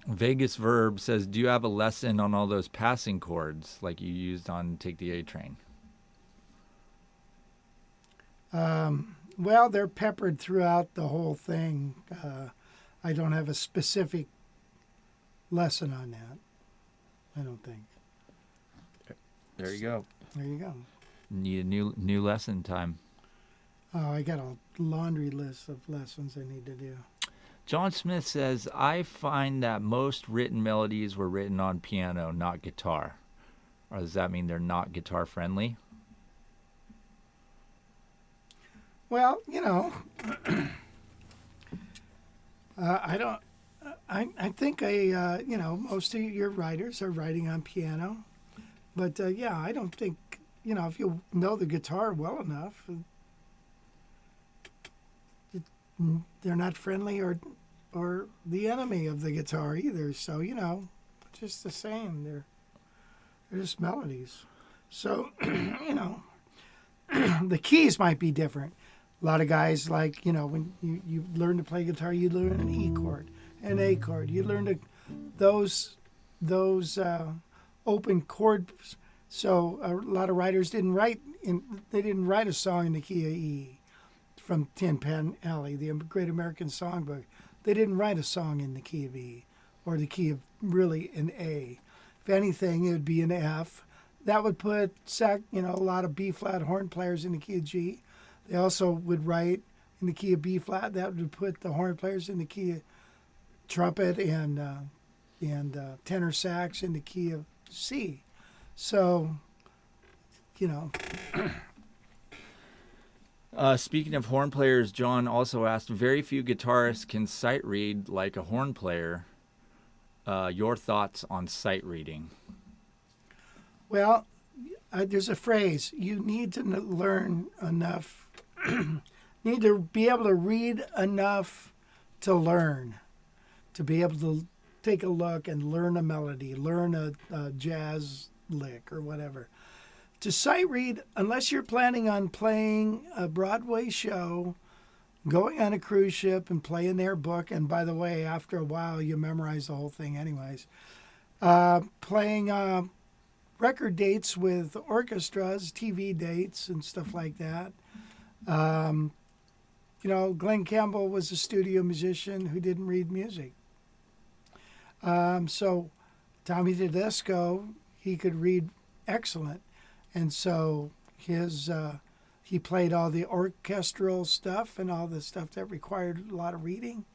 Vegas Verb says, do you have a lesson on all those passing chords like you used on Take the A Train? Well, they're peppered throughout the whole thing. I don't have a specific lesson on that. I don't think. There you go. There you go. Need a new lesson time. Oh, I got a laundry list of lessons I need to do. John Smith says, I find that most written melodies were written on piano, not guitar. Or does that mean they're not guitar friendly? Well, I don't. I think most of your writers are writing on piano, but yeah, I don't think if you know the guitar well enough, they're not friendly or the enemy of the guitar either. So just the same. They're just melodies. So the keys might be different. A lot of guys when you learn to play guitar, you learn an E chord, an A chord. You learn those open chords. So a lot of writers didn't write a song in the key of E. From Tin Pan Alley, the Great American Songbook. They didn't write a song in the key of E or the key of really an A. If anything, it would be an F. That would put a lot of B flat horn players in the key of G. They also would write in the key of B flat. That would put the horn players in the key of trumpet and tenor sax in the key of C. So, Speaking of horn players, John also asked, very few guitarists can sight read like a horn player. Your thoughts on sight reading? Well, there's a phrase. You need to learn enough, need to be able to read enough to learn, to be able to take a look and learn a melody, learn a jazz lick or whatever. To sight read, unless you're planning on playing a Broadway show, going on a cruise ship and playing their book, and by the way, after a while you memorize the whole thing anyways, playing record dates with orchestras, TV dates and stuff like that. Glenn Campbell was a studio musician who didn't read music. So Tommy Tedesco, he could read excellent. And so he played all the orchestral stuff and all the stuff that required a lot of reading.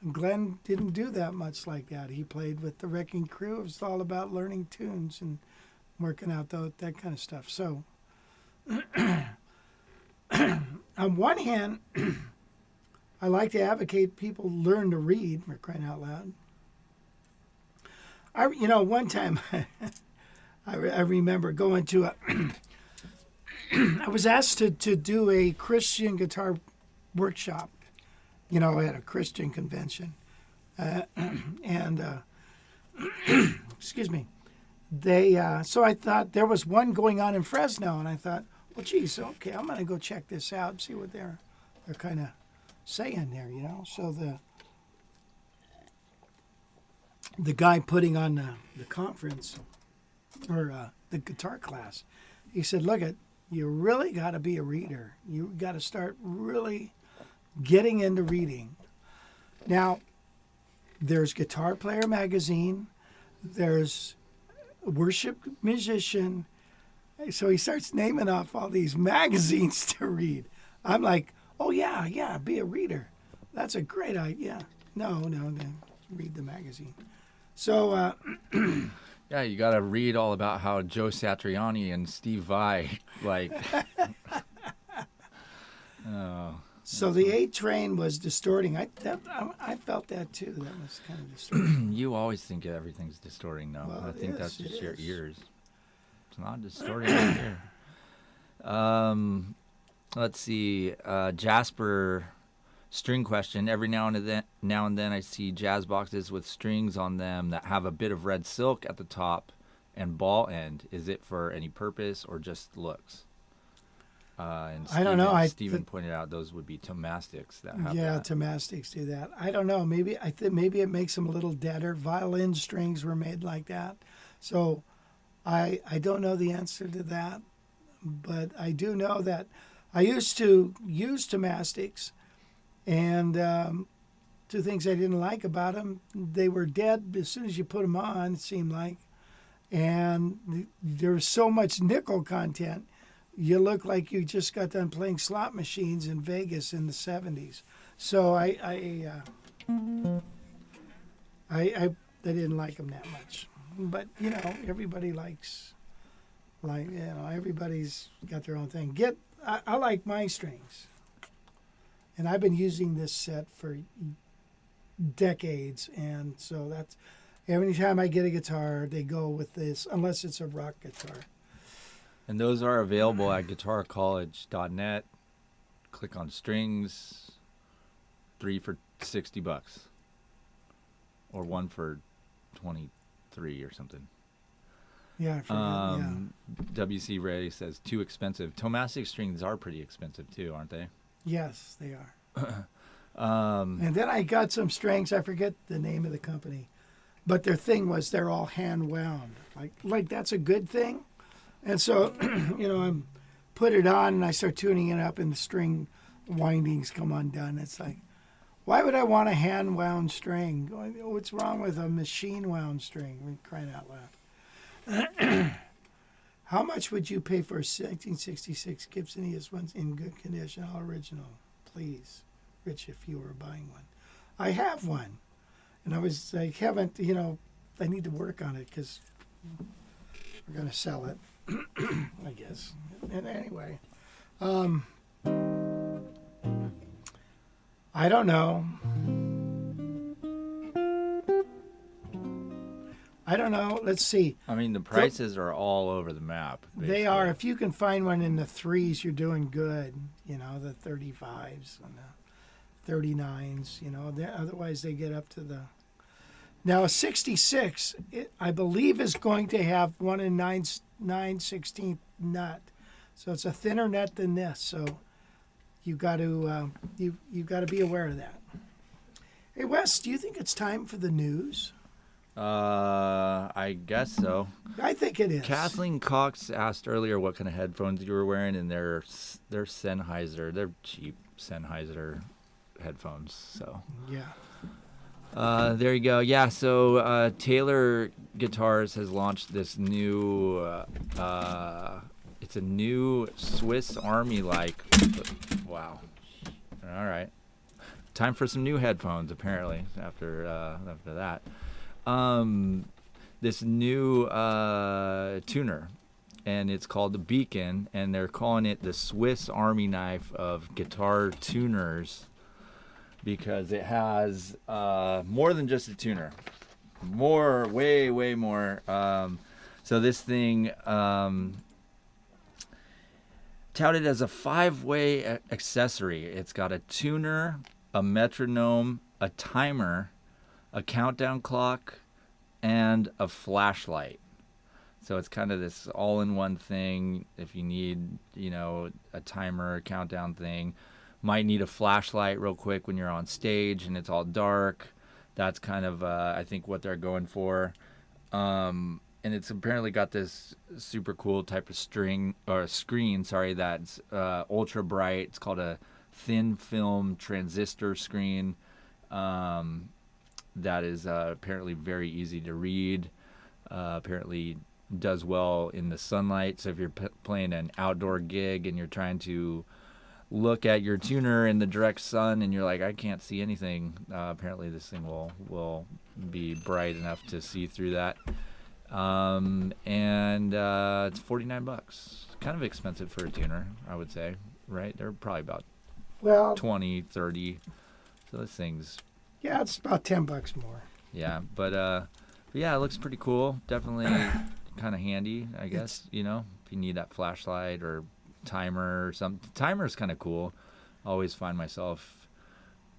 And Glenn didn't do that much like that. He played with the Wrecking Crew. It was all about learning tunes and working out that kind of stuff. So on one hand, I like to advocate people learn to read. We're crying out loud. One time I remember going to I was asked to do a Christian guitar workshop, at a Christian convention. Excuse me. So I thought there was one going on in Fresno, and I thought, well, geez, okay, I'm going to go check this out and see what they're kind of saying there, So the guy putting on the conference or the guitar class, he said, look, you really got to be a reader. You got to start really getting into reading. Now, there's Guitar Player Magazine, there's Worship Musician. So he starts naming off all these magazines to read. I'm like, oh, yeah, be a reader. That's a great idea. No, read the magazine. So, yeah, you got to read all about how Joe Satriani and Steve Vai, oh. So the A train was distorting. I felt that too. That was kind of distorting. You always think everything's distorting, though. Well, I think that's it just your is. ears. It's not distorting right here. Let's see. Jasper string question. Every now and then I see jazz boxes with strings on them that have a bit of red silk at the top and ball end. Is it for any purpose or just looks? And I don't know. Stephen pointed out those would be tomastics that have Yeah, that. tomastics do that. I don't know. Maybe maybe it makes them a little deader. Violin strings were made like that, so I don't know the answer to that, but I do know that I used to use tomastics, and two things I didn't like about them: they were dead as soon as you put them on. It seemed like, and there was so much nickel content. You look like you just got done playing slot machines in Vegas in the 70s. So I didn't like them that much. But, everybody likes, everybody's got their own thing. I like my strings. And I've been using this set for decades. And so that's, every time I get a guitar, they go with this, unless it's a rock guitar. And those are available at guitarcollege.net. Click on strings, 3 for $60, or 1 for 23 or something. Yeah, I forget, WC Ray says too expensive. Tomastic strings are pretty expensive too, aren't they? Yes, they are. And then I got some strings. I forget the name of the company, but their thing was they're all hand wound. Like that's a good thing. And so, I put it on and I start tuning it up and the string windings come undone. It's like, why would I want a hand wound string? What's wrong with a machine wound string? We're crying out loud. How much would you pay for a 1966 Gibson ES1 in good condition, all original? Please, Rich, if you were buying one. I have one. And I haven't, I need to work on it because we're going to sell it. I guess. And anyway, I don't know. Let's see. I mean, the prices are all over the map. Basically. They are. If you can find one in the 3s, you're doing good. The 35s and the 39s. Otherwise they get up to the. Now a 66, I believe, is going to have 1 9/16 nut, so it's a thinner nut than this. So you got to you got to be aware of that. Hey Wes, do you think it's time for the news? I guess so. I think it is. Kathleen Cox asked earlier what kind of headphones you were wearing, and they're Sennheiser. They're cheap Sennheiser headphones. So Yeah. there you go. Yeah, so Taylor Guitars has launched this new, it's a new Swiss Army-like, wow. All right. Time for some new headphones, apparently, after that. This new tuner, and it's called the Beacon, and they're calling it the Swiss Army knife of guitar tuners, because it has more than just a tuner. Way more. So this thing, touted as a 5-way accessory. It's got a tuner, a metronome, a timer, a countdown clock, and a flashlight. So it's kind of this all-in-one thing. If you need, a timer, a countdown thing, might need a flashlight real quick when you're on stage and it's all dark. That's kind of, I think, what they're going for. And it's apparently got this super cool type of screen, that's ultra bright. It's called a thin film transistor screen. That is apparently very easy to read. Apparently does well in the sunlight. So if you're playing an outdoor gig and you're trying to look at your tuner in the direct sun and you're like, I can't see anything, apparently this thing will be bright enough to see through that. And it's $49. Kind of expensive for a tuner, I would say, right? They're probably about Well, 20, 30. So this thing's, yeah, it's about $10 more. yeah. But yeah, it looks pretty cool. Definitely kind of handy, I guess, you know, if you need that flashlight or timer or something. Timer's kind of cool. I always find myself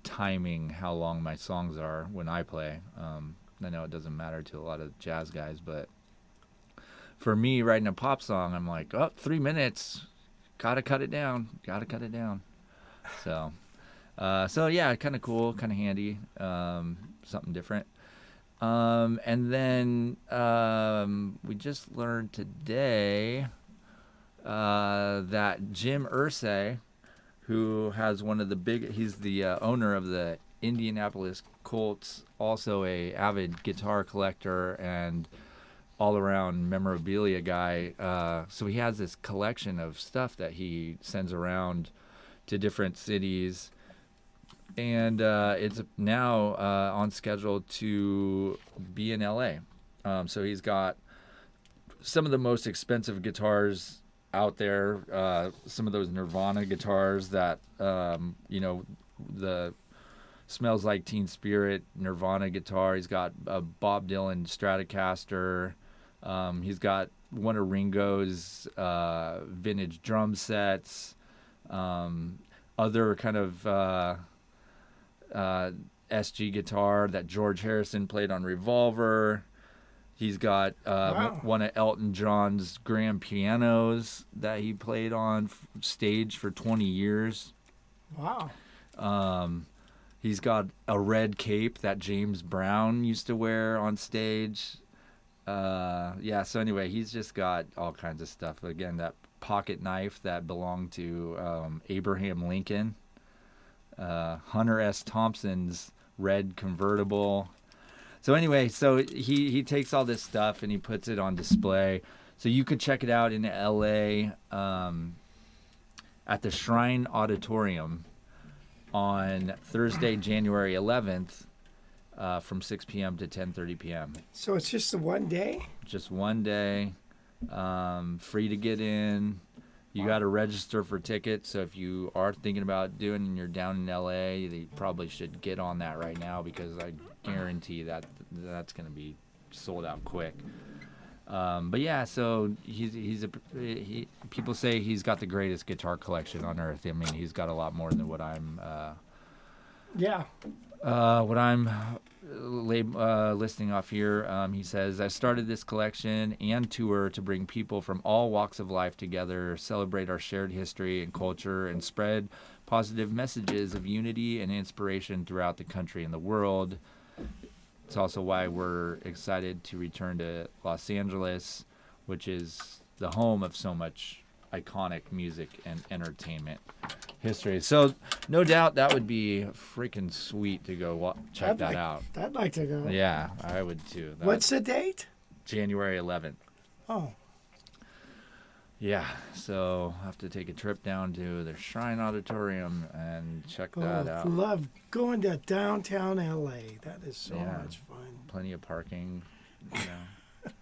timing how long my songs are when I play. I know it doesn't matter to a lot of jazz guys, but for me, writing a pop song, I'm like, oh, 3 minutes. Gotta cut it down. So, so yeah, kind of cool, kind of handy, something different. And then we just learned today that Jim Irsay, who has one of the he's the owner of the Indianapolis Colts, also a avid guitar collector and all-around memorabilia guy. So he has this collection of stuff that he sends around to different cities, and it's now on schedule to be in LA. So he's got some of the most expensive guitars out there, some of those Nirvana guitars that you know, the Smells Like Teen Spirit Nirvana guitar. He's got a Bob Dylan Stratocaster. He's got one of Ringo's vintage drum sets. Other kind of SG guitar that George Harrison played on Revolver. He's got one of Elton John's grand pianos that he played on stage for 20 years. Wow. He's got a red cape that James Brown used to wear on stage. Yeah, so anyway, he's just got all kinds of stuff. Again, that pocket knife that belonged to Abraham Lincoln. Hunter S. Thompson's red convertible. So anyway, so he takes all this stuff and he puts it on display. So you could check it out in LA at the Shrine Auditorium on Thursday, January 11th from 6 p.m. to 10:30 p.m. So it's just the one day? Just one day, free to get in. You got to register for tickets. So if you are thinking about doing it and you're down in LA, you probably should get on that right now, because I guarantee that that's going to be sold out quick. But yeah, so people say he's got the greatest guitar collection on earth. I mean, he's got a lot more than what I'm listing off here. He says, I started this collection and tour to bring people from all walks of life together, celebrate our shared history and culture, and spread positive messages of unity and inspiration throughout the country and the world. It's also why we're excited to return to Los Angeles, which is the home of so much iconic music and entertainment history. So no doubt that would be freaking sweet to go check that out. I'd like to go. Yeah, I would too. What's the date? January 11th. Oh. Yeah, so I'll have to take a trip down to the Shrine Auditorium and check that out. Love going to downtown LA. That is so much fun. Plenty of parking, you know.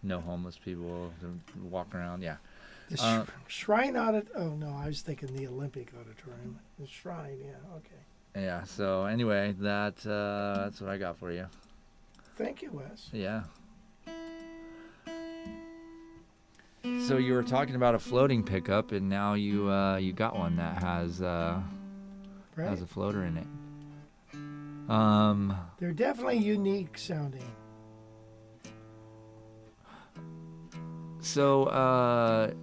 No homeless people to walk around. Yeah. The Shrine Auditorium. Oh, no, I was thinking the Olympic Auditorium. The Shrine, yeah, okay. Yeah, so anyway, that's what I got for you. Thank you, Wes. Yeah. So you were talking about a floating pickup, and now you got one that has has a floater in it. They're definitely unique sounding. So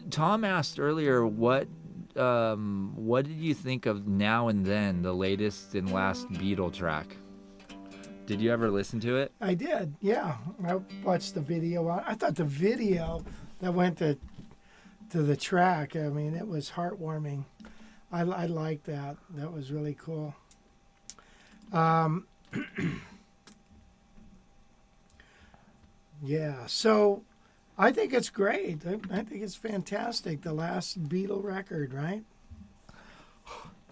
Tom asked earlier, what did you think of Now and Then, the latest and last Beetle track? Did you ever listen to it? I did, yeah. I watched the video. I thought the video that went to the track, I mean, it was heartwarming. I liked that. That was really cool. Yeah, so I think it's great. I think it's fantastic. The last Beetle record, right?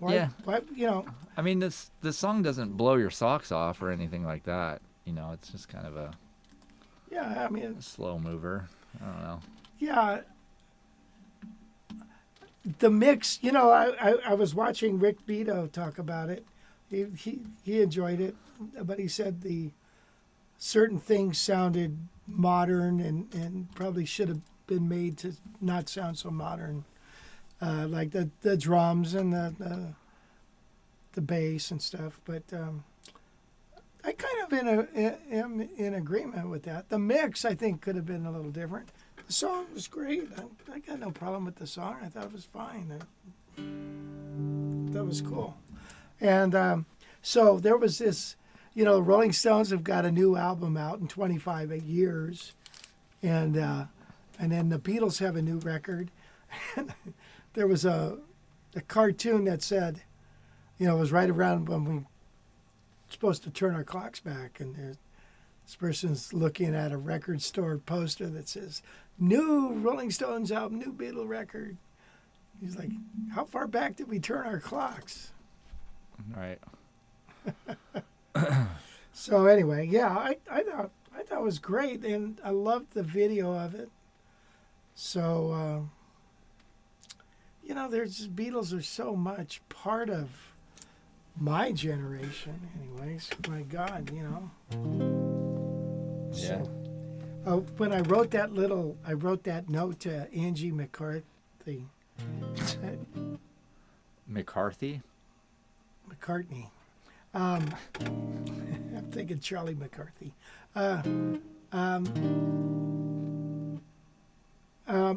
Yeah. Why, you know. I mean, the song doesn't blow your socks off or anything like that. You know, it's just kind of a A slow mover. I don't know. Yeah. the mix, I was watching Rick Beetle talk about it. He enjoyed it, but he said the certain things sounded modern and probably should have been made to not sound so modern, like the drums and the bass and stuff. But I kind of am in agreement with that. The mix, I think, could have been a little different. The song was great. I got no problem with the song. I thought it was fine. That was cool. And so there was this, Rolling Stones have got a new album out in 25 years. And then the Beatles have a new record. There was a cartoon that said, it was right around when we were supposed to turn our clocks back. And this person's looking at a record store poster that says, new Rolling Stones album, new Beatle record. He's like, how far back did we turn our clocks? Right. So anyway, yeah, I thought it was great, and I loved the video of it. So, there's Beatles are so much part of my generation, anyways. My God, Yeah. When I wrote that note to Angie McCarthy. McCarthy? McCartney. I'm thinking Charlie McCarthy.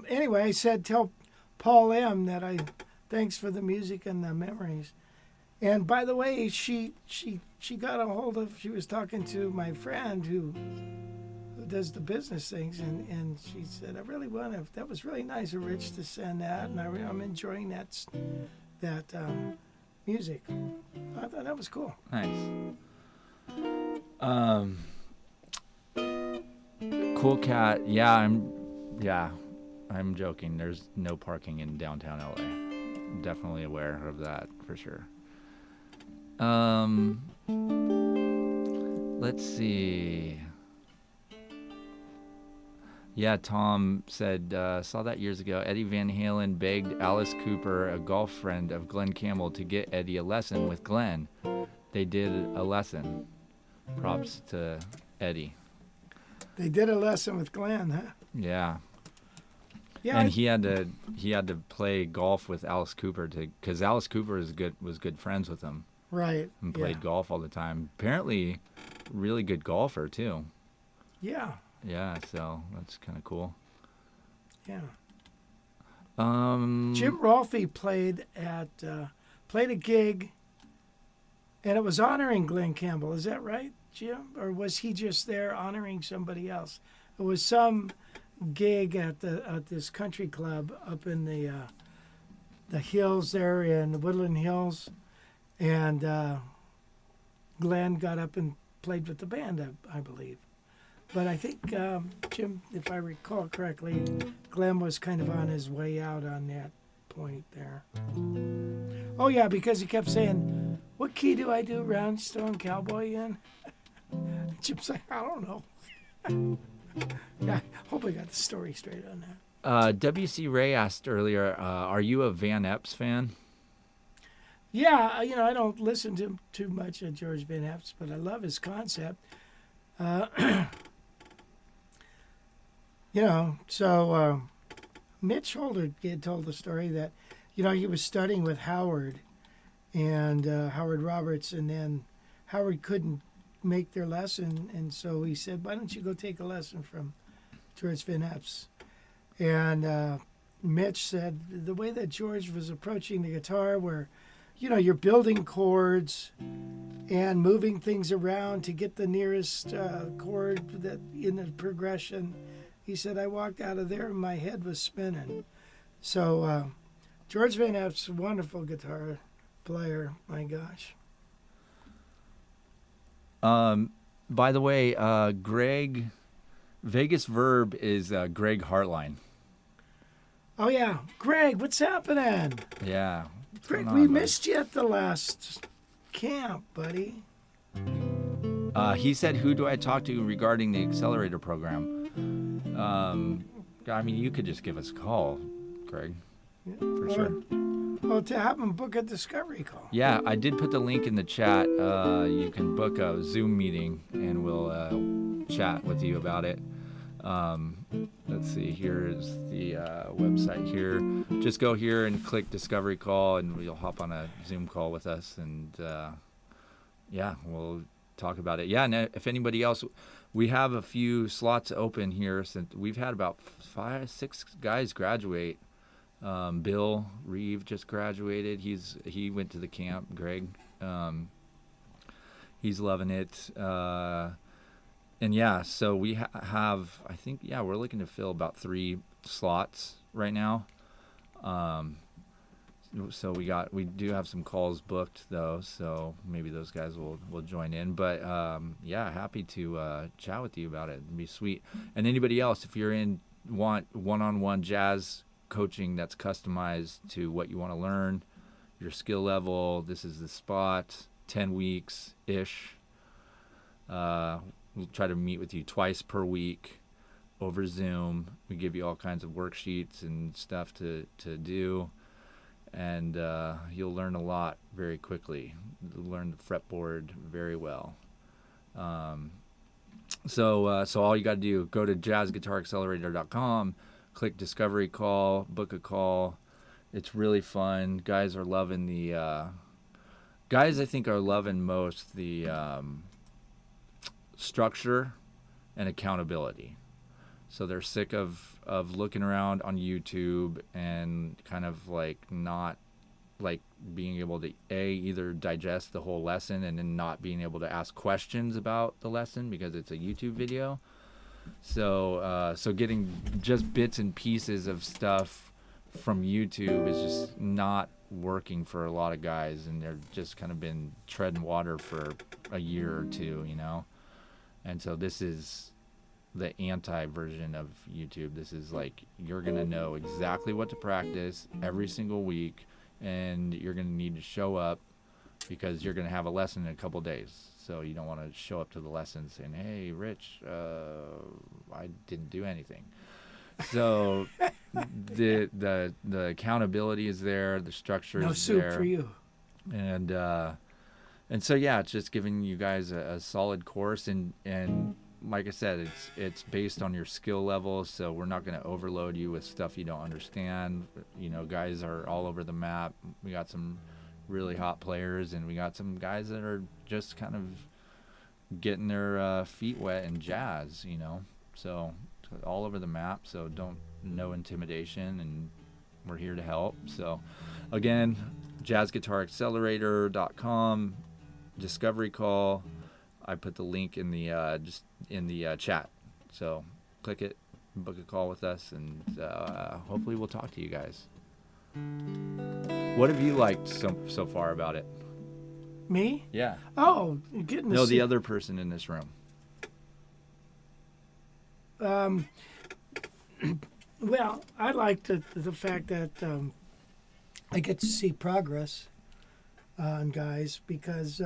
Anyway, I said, tell Paul M that thanks for the music and the memories. And by the way, she got a hold of, she was talking to my friend who does the business things, and she said, I really want to, that was really nice of Rich to send that, and I'm enjoying that music. I thought that was cool. Nice. Cool Cat. Yeah, I'm joking. There's no parking in downtown LA. I'm definitely aware of that for sure. Let's see. Yeah, Tom said, saw that years ago. Eddie Van Halen begged Alice Cooper, a golf friend of Glenn Campbell, to get Eddie a lesson with Glenn. They did a lesson. Props to Eddie. They did a lesson with Glenn, huh? Yeah. Yeah. And he had to play golf with Alice Cooper because Alice Cooper was good friends with him. Right. And played golf all the time. Apparently, really good golfer too. Yeah. Yeah, so that's kind of cool. Yeah. Jim Rolfe played a gig, and it was honoring Glenn Campbell. Is that right, Jim? Or was he just there honoring somebody else? It was some gig at this country club up in the hills there in the Woodland Hills, and Glenn got up and played with the band, I believe. But I think, Jim, if I recall correctly, Glenn was kind of on his way out on that point there. Oh, yeah, because he kept saying, what key do I do Roundstone Cowboy in? Jim's like, I don't know. Yeah, I hope I got the story straight on that. W.C. Ray asked earlier, are you a Van Epps fan? Yeah, I don't listen to too much of George Van Epps, but I love his concept. So Mitch Holder had told the story that, he was studying with Howard and Howard Roberts, and then Howard couldn't make their lesson, and so he said, why don't you go take a lesson from George Van Epps? And Mitch said the way that George was approaching the guitar, where, you're building chords and moving things around to get the nearest chord that in the progression. He said, I walked out of there and my head was spinning. So George Van Epps, wonderful guitar player. My gosh. By the way, Greg, Vegas Verb is Greg Hartline. Oh, yeah. Greg, what's happening? Yeah. Greg, we missed you at the last camp, buddy. He said, who do I talk to regarding the accelerator program? You could just give us a call, Greg. for sure. Well, to have them book a discovery call. Yeah, I did put the link in the chat. You can book a Zoom meeting, and we'll chat with you about it. Let's see, here's the website here. Just go here and click discovery call, and you'll hop on a Zoom call with us, and yeah, we'll talk about it. Yeah, and if anybody else, we have a few slots open here since we've had about 5-6 guys graduate. Bill Reeve just graduated. He went to the camp. Greg, he's loving it. And yeah, so we have, I think, yeah, we're looking to fill about 3 slots right now. So we do have some calls booked though, so maybe those guys will join in. But yeah, happy to chat with you about it. It'd be sweet. And anybody else, if you're want one-on-one jazz coaching that's customized to what you want to learn, your skill level, this is the spot. 10 weeks ish. We'll try to meet with you twice per week over Zoom. We give you all kinds of worksheets and stuff to do. And you'll learn a lot very quickly. You'll learn the fretboard very well. So all you got to do, go to jazzguitaraccelerator.com, click discovery call, book a call. It's really fun. Guys are loving guys I think are loving most the structure and accountability. So they're sick of looking around on YouTube and kind of like not like being able to either digest the whole lesson and then not being able to ask questions about the lesson because it's a YouTube video. So getting just bits and pieces of stuff from YouTube is just not working for a lot of guys, and they're just kind of been treading water for a year or two, you know. And so this is the anti-version of YouTube. This is like, you're going to know exactly what to practice every single week, and you're going to need to show up because you're going to have a lesson in a couple days. So you don't want to show up to the lesson saying, hey, Rich, I didn't do anything. So the accountability is there, the structure No is soup there. for you. And so yeah, it's just giving you guys a solid course, and like I said, it's based on your skill level, so we're not going to overload you with stuff you don't understand. You know, guys are all over the map. We got some really hot players, and we got some guys that are just kind of getting their feet wet in jazz, you know. So all over the map, so no intimidation, and we're here to help. So again, jazzguitaraccelerator.com, discovery call. I put the link in the chat, so click it, book a call with us, and hopefully we'll talk to you guys. What have you liked so far about it? Me? Yeah. Oh, you're getting to No, see. the other person in this room. Well, I like the fact that I get to see progress on guys because,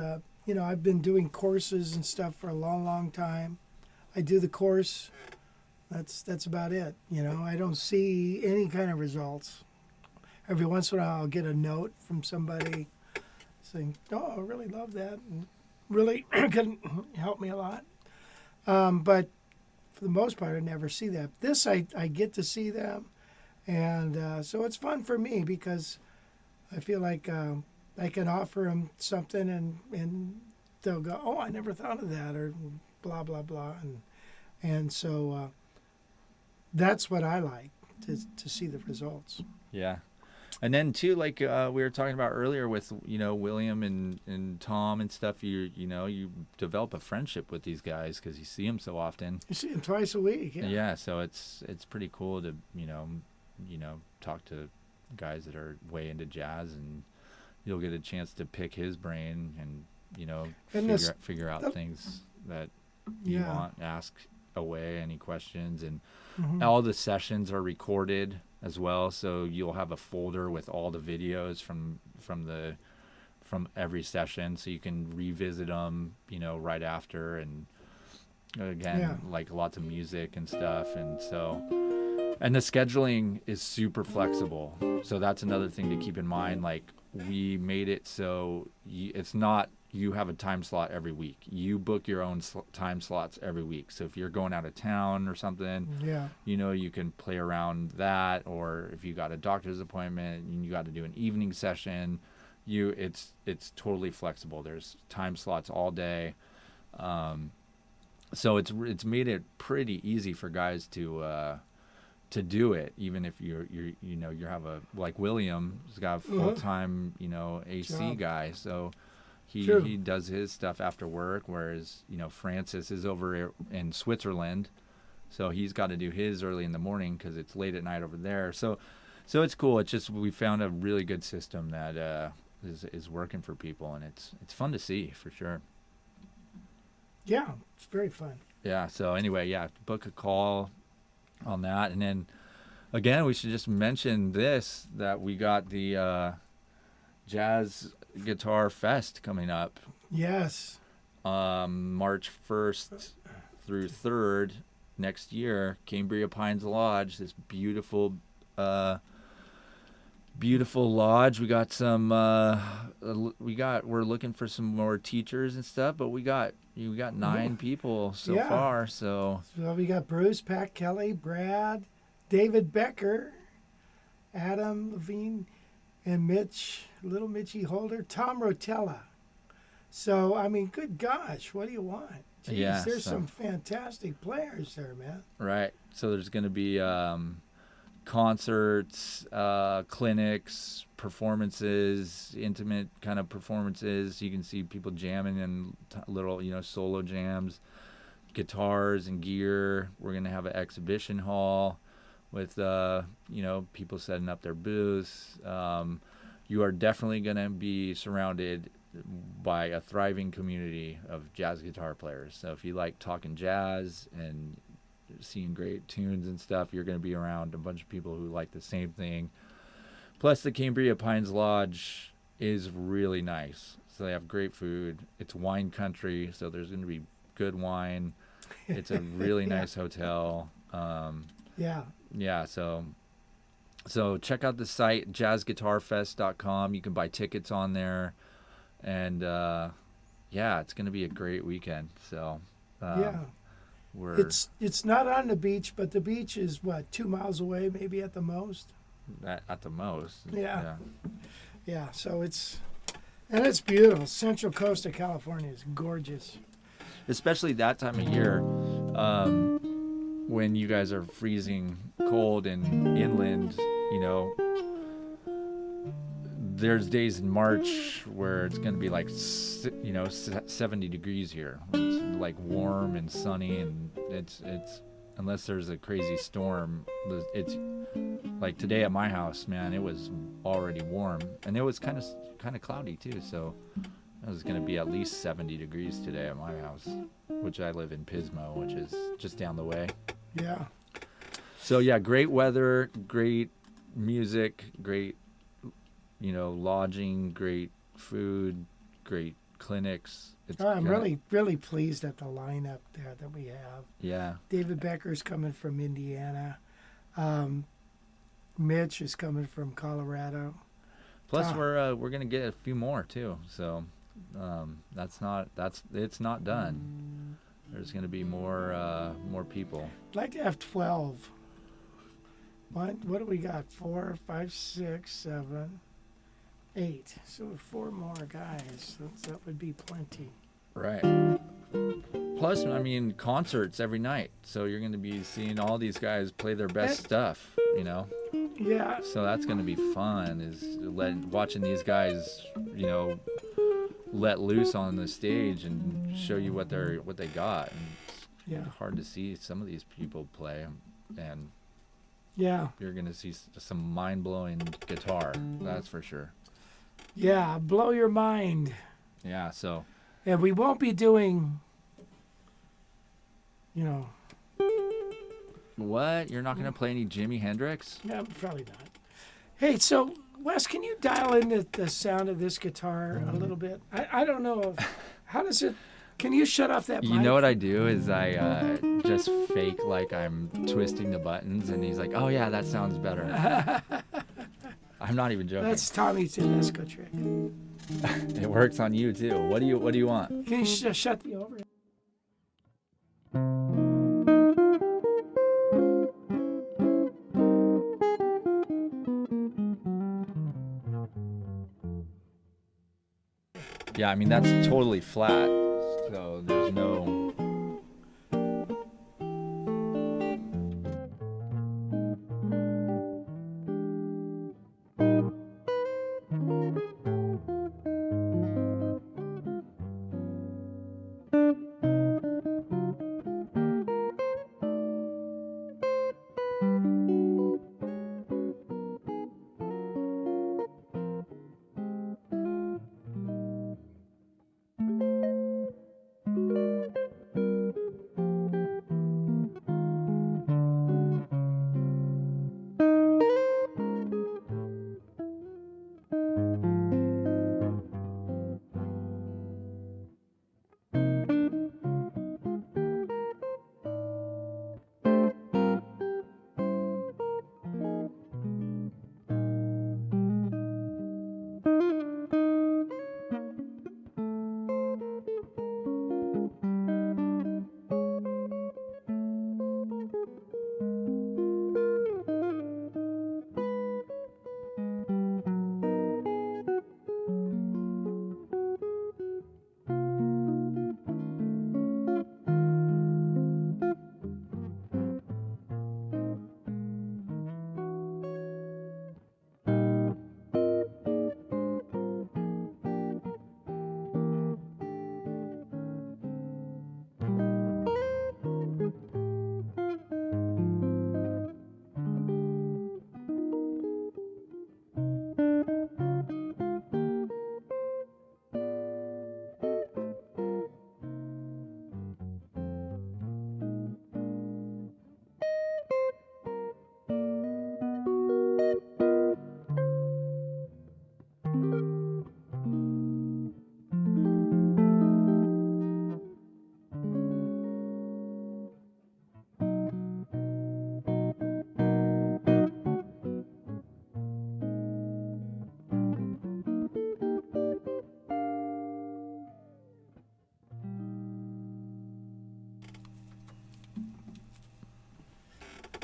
you know, I've been doing courses and stuff for a long, long time. I do the course. That's about it. You know, I don't see any kind of results. Every once in a while, I'll get a note from somebody saying, "Oh, I really love that," and really can help me a lot. But for the most part, I never see that. This, I get to see them, and so it's fun for me because I feel like I can offer them something, and they'll go, "Oh, I never thought of that," or blah blah blah, and so that's what I like to see the results. Yeah. And then too, like we were talking about earlier with, you know, William and Tom and stuff, you develop a friendship with these guys because you see them so often. You see them twice a week. Yeah. Yeah, so it's pretty cool to you know talk to guys that are way into jazz, and you'll get a chance to pick his brain and, you know, figure out things that you want, ask away any questions, and all the sessions are recorded as well, so you'll have a folder with all the videos from every session, so you can revisit them, you know, right after, and again, like lots of music and stuff, and so And the scheduling is super flexible. So that's another thing to keep in mind. Like, we made it so it's not you have a time slot every week. You book your own time slots every week. So if you're going out of town or something, Yeah. you know, you can play around that. Or if you got a doctor's appointment and you got to do an evening session, it's totally flexible. There's time slots all day. So it's made it pretty easy for guys to do it, even if you have a, like William has got a full-time AC Job. guy, so True. he does his stuff after work, whereas Francis is over in Switzerland, so he's got to do his early in the morning because it's late at night over there. So it's cool. It's just we found a really good system that is working for people, and it's fun to see for sure. Yeah, it's very fun. Yeah. So anyway, book a call on that. And then again, we should just mention this, that we got the Jazz Guitar Fest coming up Yes. March 1st through 3rd next year. Cambria Pines Lodge, this beautiful lodge. We got some we're looking for some more teachers and stuff, but we got 9 people so far. So we got Bruce, Pat Kelly, Brad, David Becker, Adam Levine, and little Mitchie Holder, Tom Rotella. So, I mean, good gosh, what do you want? Jeez, Yeah, there's some fantastic players there, man. right. So there's going to be concerts, clinics, performances, intimate kind of performances. You can see people jamming and little, solo jams, guitars and gear. We're going to have an exhibition hall with, people setting up their booths. You are definitely going to be surrounded by a thriving community of jazz guitar players. So if you like talking jazz and seeing great tunes and stuff, you're going to be around a bunch of people who like the same thing. Plus, the Cambria Pines Lodge is really nice. So they have great food. It's wine country, so there's going to be good wine. It's a really nice hotel. So check out the site, jazzguitarfest.com. You can buy tickets on there. And it's going to be a great weekend. So it's not on the beach, but the beach is 2 miles away, maybe at the most. At the most. Yeah. So it's beautiful. Central coast of California is gorgeous. Especially that time of year, when you guys are freezing cold and inland. There's days in March where it's going to be like 70 degrees here. It's like warm and sunny, and it's unless there's a crazy storm, it's like today at my house, man, it was already warm, and it was kind of cloudy too, so it was going to be at least 70 degrees today at my house, which I live in Pismo, which is just down the way. Yeah. So great weather, great music, great lodging, great food, great clinics. I'm really, really pleased at the lineup there that we have. Yeah. David Becker's coming from Indiana. Mitch is coming from Colorado. Plus, we're gonna get a few more too. So it's not done. There's gonna be more people. I'd like to have 12. What do we got? 4, 5, 6, 7, 8. So 4 more guys. That would be plenty. Right. Plus, I mean, concerts every night. So you're going to be seeing all these guys play their best stuff, Yeah. So that's going to be fun, watching these guys, let loose on the stage and show you what they got. And it's hard to see some of these people play, and you're going to see some mind-blowing guitar, that's for sure. Yeah, blow your mind. Yeah, so. And we won't be doing, What? You're not going to play any Jimi Hendrix? No, probably not. Hey, so, Wes, can you dial in the sound of this guitar a little bit? I don't know. How does it Can you shut off that mic? You know what I do is I just fake like I'm twisting the buttons, and he's like, "Oh yeah, that sounds better." I'm not even joking. That's Tommy Tedesco trick. It works on you too. What do you want? Can you shut the over? Yeah, I mean that's totally flat, so there's no.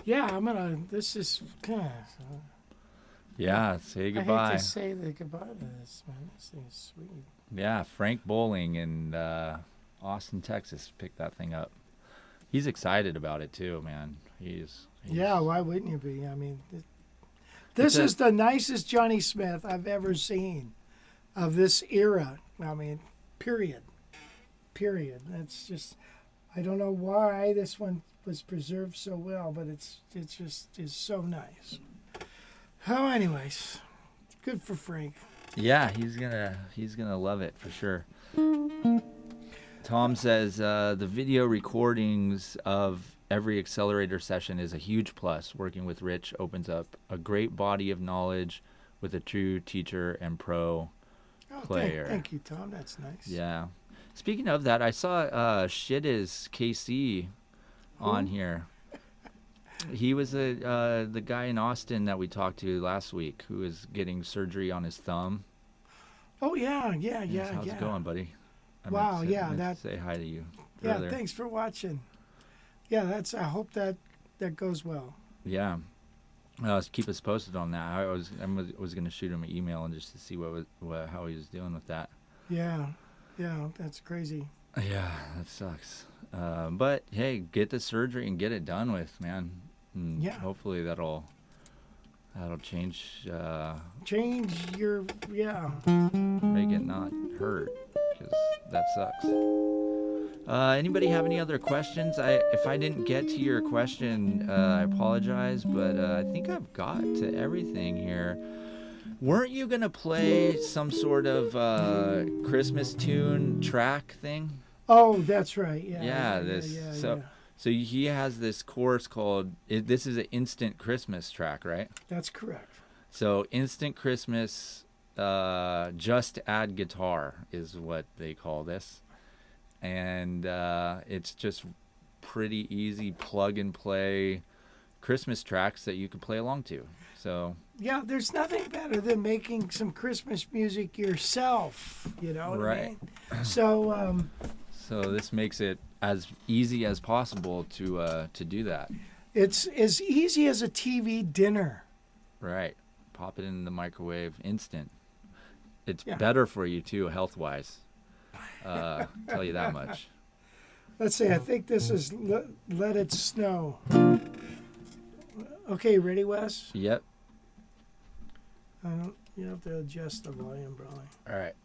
Yeah, I'm gonna. This is kind of. Yeah, say I goodbye. hate to say the goodbye to this, man. This thing is sweet. Yeah, Frank Bowling in Austin, Texas picked that thing up. He's excited about it too, man. He's Yeah, why wouldn't you be? I mean, this is the nicest Johnny Smith I've ever seen of this era. I mean, period. Period. That's just. I don't know why this one was preserved so well, but it just is so nice. Oh, anyways, good for Frank. Yeah, he's gonna love it for sure. Tom says the video recordings of every accelerator session is a huge plus. Working with Rich opens up a great body of knowledge with a true teacher and pro player. Thank you, Tom. That's nice. Yeah. Speaking of that, I saw Shit is KC on here. He was the guy in Austin that we talked to last week who is getting surgery on his thumb. Oh yeah. How's it going, buddy? I Wow, meant to say hi to you. Yeah, earlier. thanks for watching. Yeah, I hope that goes well. Yeah. Keep us posted on that. I was going to shoot him an email and just to see how he was doing with that. Yeah, that's crazy. Yeah, that sucks. But hey, get the surgery and get it done with, man. And Yeah. hopefully that'll change. Change your Make it not hurt, because that sucks. Anybody have any other questions? If I didn't get to your question, I apologize, but I think I've got to everything here. Weren't you gonna play some sort of Christmas tune track thing? Oh, that's right. So he has this course called. This is an instant Christmas track, right? That's correct. So instant Christmas, just add guitar is what they call this. and it's just pretty easy plug and play Christmas tracks that you can play along to. So Yeah, there's nothing better than making some Christmas music yourself. You know what I mean? So so this makes it as easy as possible to do that. it's as easy as a TV dinner. Right. Pop it in the microwave instant. It's Yeah. better for you too, health wise. Tell you that much. Let's see. I think this is Let It Snow. Okay, ready, Wes? Yep. You have to adjust the volume, probably. All right.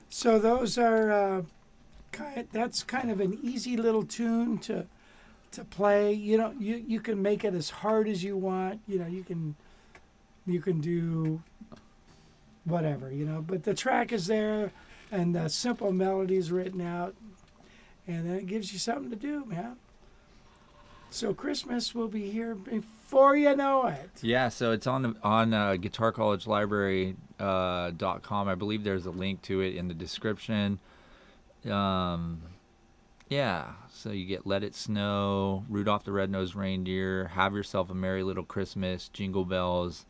So those are that's kind of an easy little tune to play. You know, you can make it as hard as you want. You know, you can do whatever, you know. But the track is there, and the simple melody is written out, and then it gives you something to do, man. So Christmas will be here before you know it. Yeah, so it's on guitarcollegelibrary.com. I believe there's a link to it in the description. Yeah, so you get Let It Snow, Rudolph the Red-Nosed Reindeer, Have Yourself a Merry Little Christmas, Jingle Bells,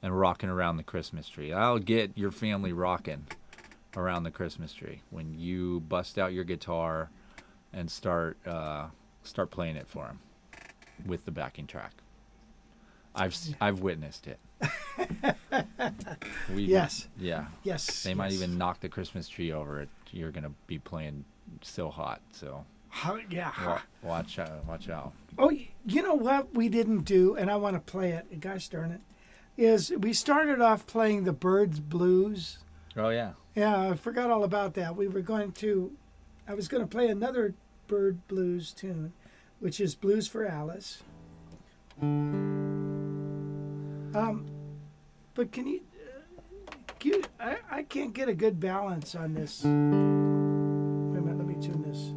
and rocking around the Christmas tree. I'll get your family rocking around the Christmas tree when you bust out your guitar and start playing it for them with the backing track. I've witnessed it. Yes. Yeah. Yes. They might even knock the Christmas tree over it. You're gonna be playing so hot. So Yeah. watch out. Oh, you know what we didn't do, and I want to play it. Gosh darn it! Is we started off playing the Birds Blues. Oh yeah. Yeah, I forgot all about that. I was going to play another Bird Blues tune, which is Blues for Alice. But can you? I can't get a good balance on this. Wait a minute, let me tune this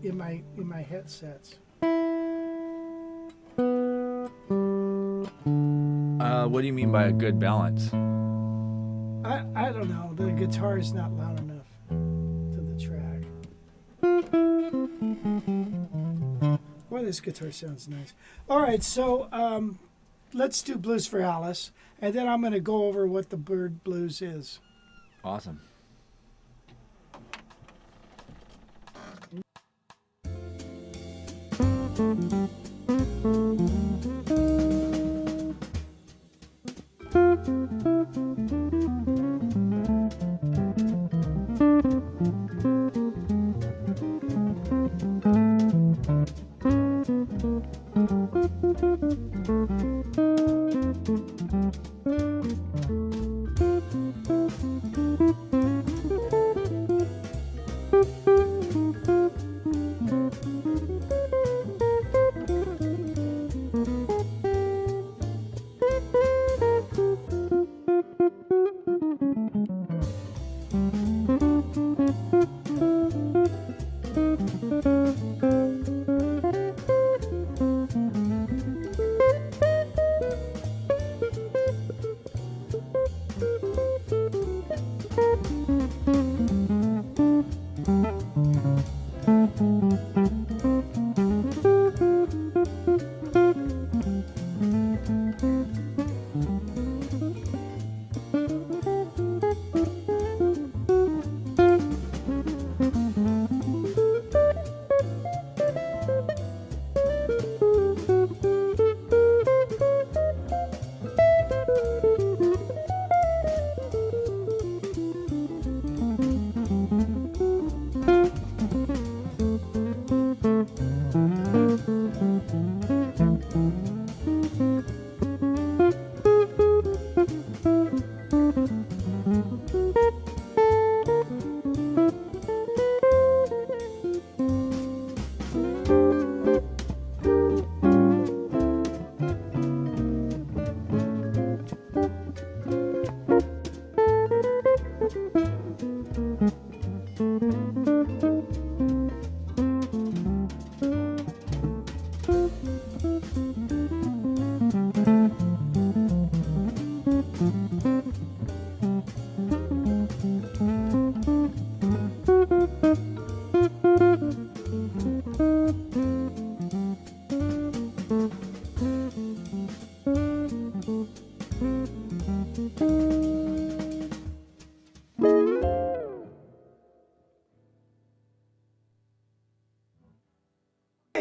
in my headsets. What do you mean by a good balance? I don't know. The guitar is not loud enough to the track. Boy, this guitar sounds nice. All right, so let's do Blues for Alice, and then I'm going to go over what the Bird Blues is. Awesome.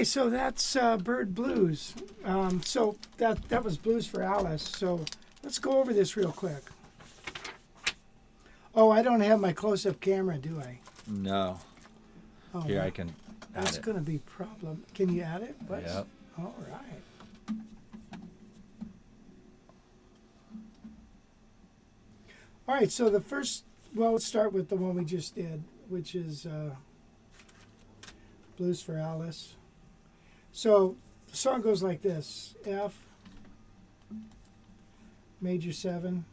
Okay, so that's Bird Blues. So that was Blues for Alice. So let's go over this real quick. Oh, I don't have my close-up camera, do I? No. Oh, Here, I can add that's it. going to be a problem. Can you add it? Wes? Yep. All right. All right, so the first, well, let's start with the one we just did, which is Blues for Alice. So the song goes like this: F, major 7,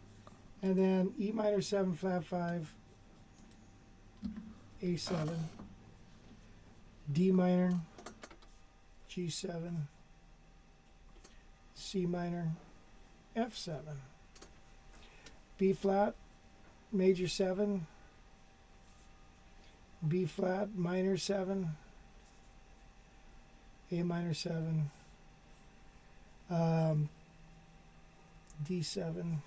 and then E minor 7, flat 5, A7, D minor, G7, C minor, F7, B flat, major 7, B flat, minor 7, A minor 7, D7,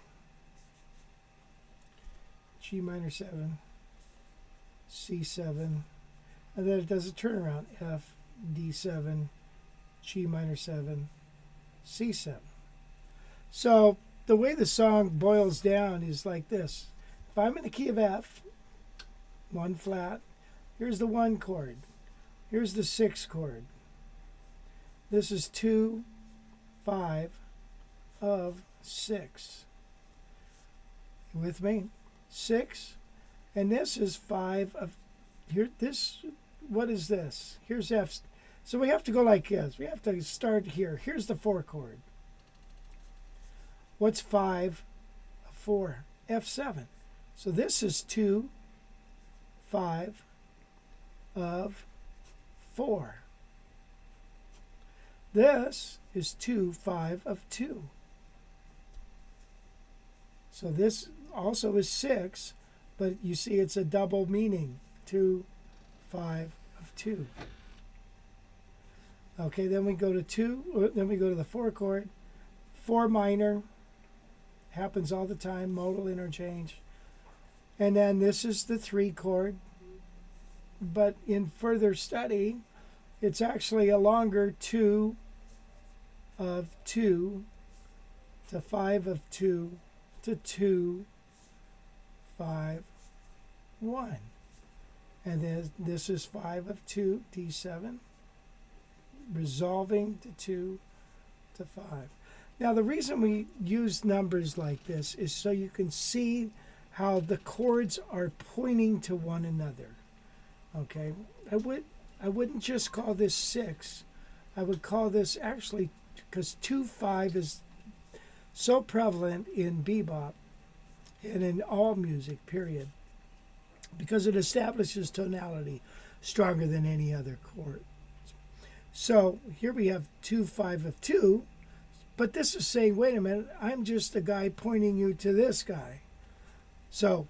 G minor 7, C7, and then it does a turnaround, F, D7, G minor 7, C7. So the way the song boils down is like this. If I'm in the key of F, 1 flat, here's the 1 chord, here's the 6 chord. This is 2, 5 of 6. You with me? 6, and this is 5 of, here, this, what is this? Here's F. So we have to go like this. We have to start here. Here's the 4 chord. What's 5 of 4? F7. So this is 2, 5 of 4. This is 2, 5 of 2. So this also is 6, but you see it's a double meaning. 2, 5 of 2. Okay, then we go to 2, then we go to the 4 chord. 4 minor, happens all the time, modal interchange. And then this is the 3 chord. But in further study, it's actually a longer 2 of 2 to 5 of 2 to 2, 5, 1. And then this is 5 of 2, D7, resolving to 2 to 5. Now the reason we use numbers like this is so you can see how the chords are pointing to one another. Okay, I wouldn't just call this 6. I would call this actually, because 2-5 is so prevalent in bebop and in all music, period, because it establishes tonality stronger than any other chord. So here we have 2, 5 of 2, but this is saying, wait a minute, I'm just the guy pointing you to this guy. So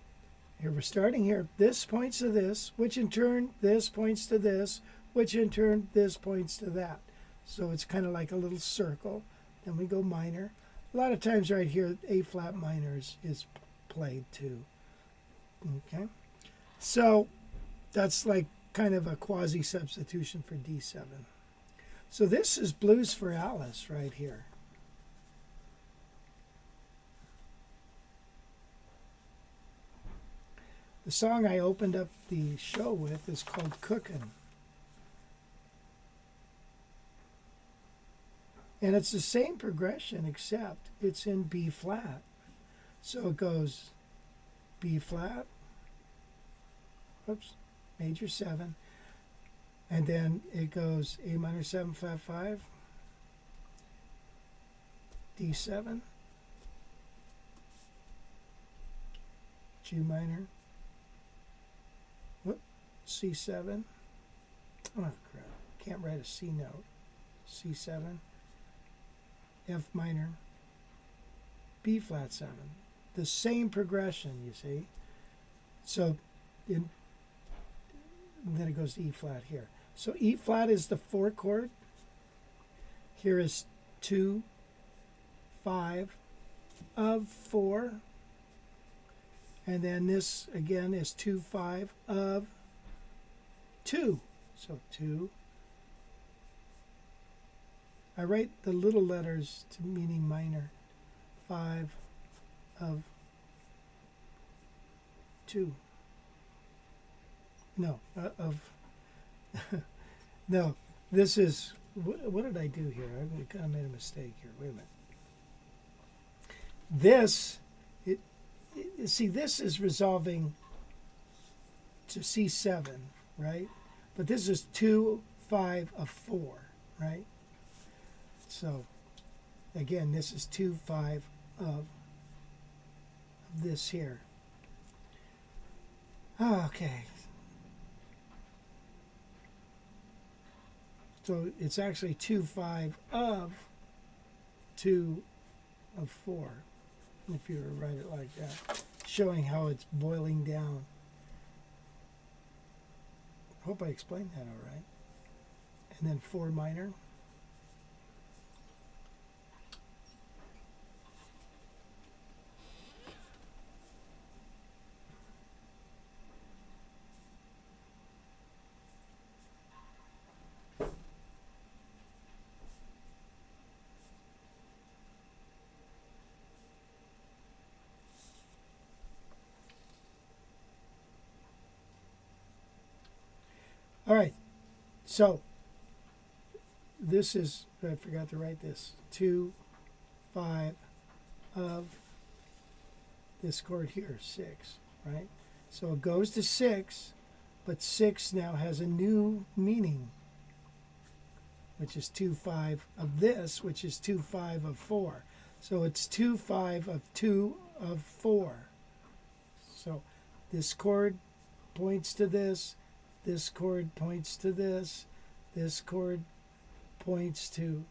here we're starting here. This points to this, which in turn, this points to this, which in turn, this points to that. So it's kind of like a little circle. Then we go minor. A lot of times right here, A flat minor is played too. Okay. So that's like kind of a quasi substitution for D7. So this is Blues for Alice right here. The song I opened up the show with is called Cookin'. And it's the same progression, except it's in B flat. So it goes B flat, oops, major 7, and then it goes A minor 7 flat 5, D7, G minor, whoop, C7, oh crap, can't write a C note, C7, F minor, B flat 7. The same progression, you see. So then it goes to E flat here. So E flat is the 4 chord. Here is 2, 5 of 4. And then this again is 2, 5 of 2. So 2. I write the little letters to meaning minor. 5 of 2. No, of no. This is what did I do here? I kind of made a mistake here. Wait a minute. This, see, this is resolving to C7, right? But this is 2, 5 of 4, right? So, again, this is 2, 5 of this here. Okay. So it's actually 2, 5 of 2 of 4, if you were to write it like that, showing how it's boiling down. Hope I explained that all right. And then 4 minor. All right. So this is, I forgot to write this, 2, 5 of this chord here, 6, right? So it goes to 6, but 6 now has a new meaning, which is 2, 5 of this, which is 2, 5 of 4. So it's 2, 5 of 2 of 4. So this chord points to this chord points to this chord points to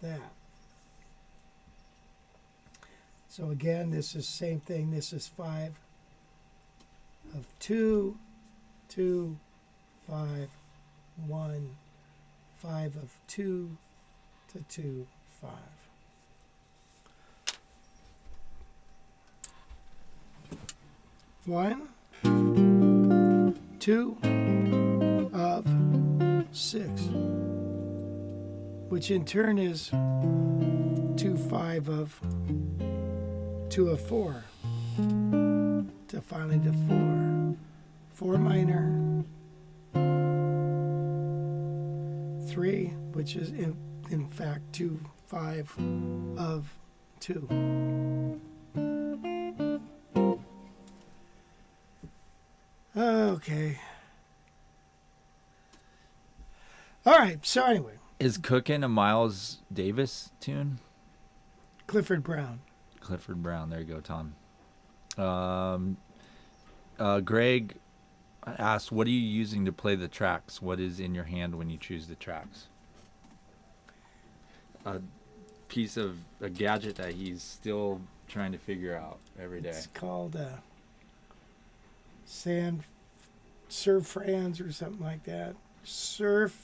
that. So again, this is same thing. This is 5 of 2, 2, 5, 1, 5 of 2 to 2, 5. One, 2 of 6, which in turn is 2, 5 of 2 of 4, to finally to 4. 4 minor, 3, which is in fact 2, 5 of 2. Okay. All right. So anyway, Is Cookin' a Miles Davis tune? Clifford Brown. Clifford Brown. There you go, Tom. Greg asked, what are you using to play the tracks? What is in your hand when you choose the tracks? A piece of a gadget that he's still trying to figure out every day. It's called Surfrans or something like that. Surfins.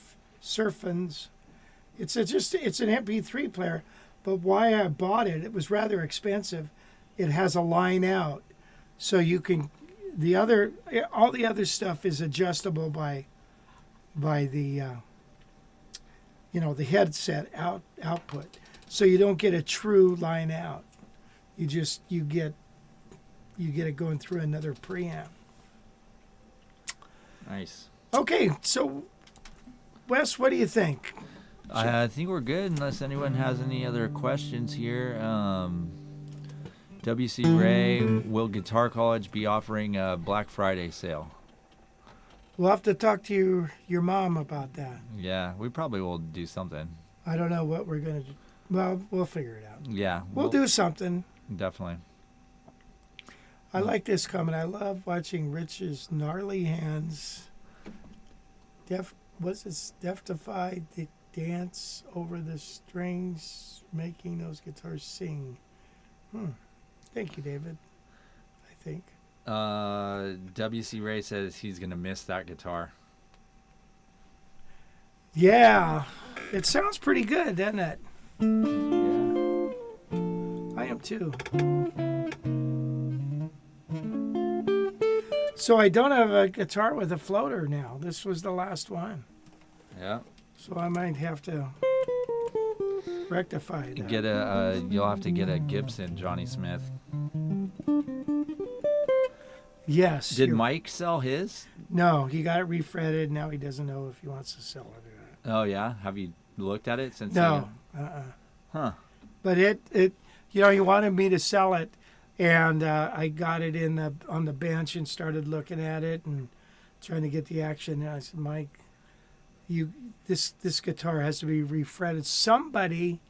It's an MP3 player, but why I bought it, it was rather expensive. It has a line out, so you can all the other stuff is adjustable by the the headset output, so you don't get a true line out. You get it going through another preamp. Nice. Okay, so Wes, what do you think? I think we're good unless anyone has any other questions here. WC Ray, will Guitar College be offering a Black Friday sale? We'll have to talk to your mom about that. Yeah, we probably will do something. I don't know what we're going to do. Well, we'll figure it out. Yeah. We'll do something. Definitely. I like this comment. I love watching Rich's gnarly hands deftify the dance over the strings, making those guitars sing. Thank you, David. I think. WC Ray says he's going to miss that guitar. Yeah. It sounds pretty good, doesn't it? Yeah. I am too. So I don't have a guitar with a floater now. This was the last one. Yeah. So I might have to rectify that. You'll have to get a Gibson, Johnny Smith. Yes. Did Mike sell his? No, he got it refretted. Now he doesn't know if he wants to sell it or not. Oh yeah. Have you looked at it since? No. Huh. But it he wanted me to sell it, and I got it on the bench and started looking at it and trying to get the action. And I said, Mike, this guitar has to be refretted. Somebody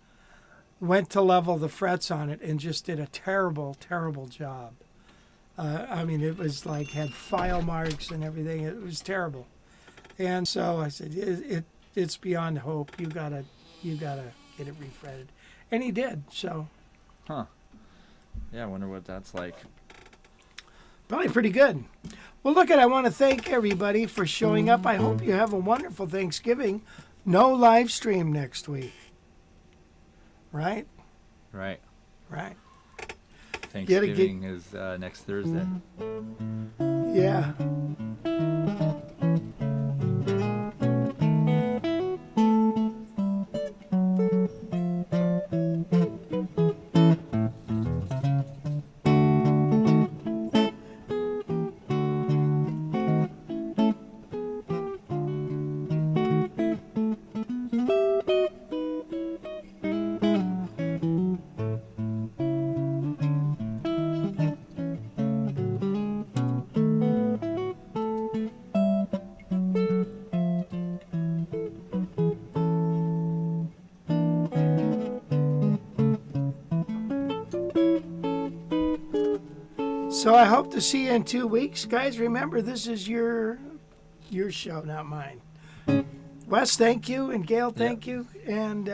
went to level the frets on it and just did a terrible, terrible job. I mean, it was like had file marks and everything. It was terrible. And so I said, it's beyond hope. You gotta get it refretted, and he did. So. Huh. Yeah, I wonder what that's like. Probably pretty good. Well, look, I want to thank everybody for showing up. I hope you have a wonderful Thanksgiving. No live stream next week. Right? Right. Right. Thanksgiving is next Thursday. Yeah. So I hope to see you in 2 weeks. Guys, remember, this is your show, not mine. Wes, thank you. And Gail, thank you. And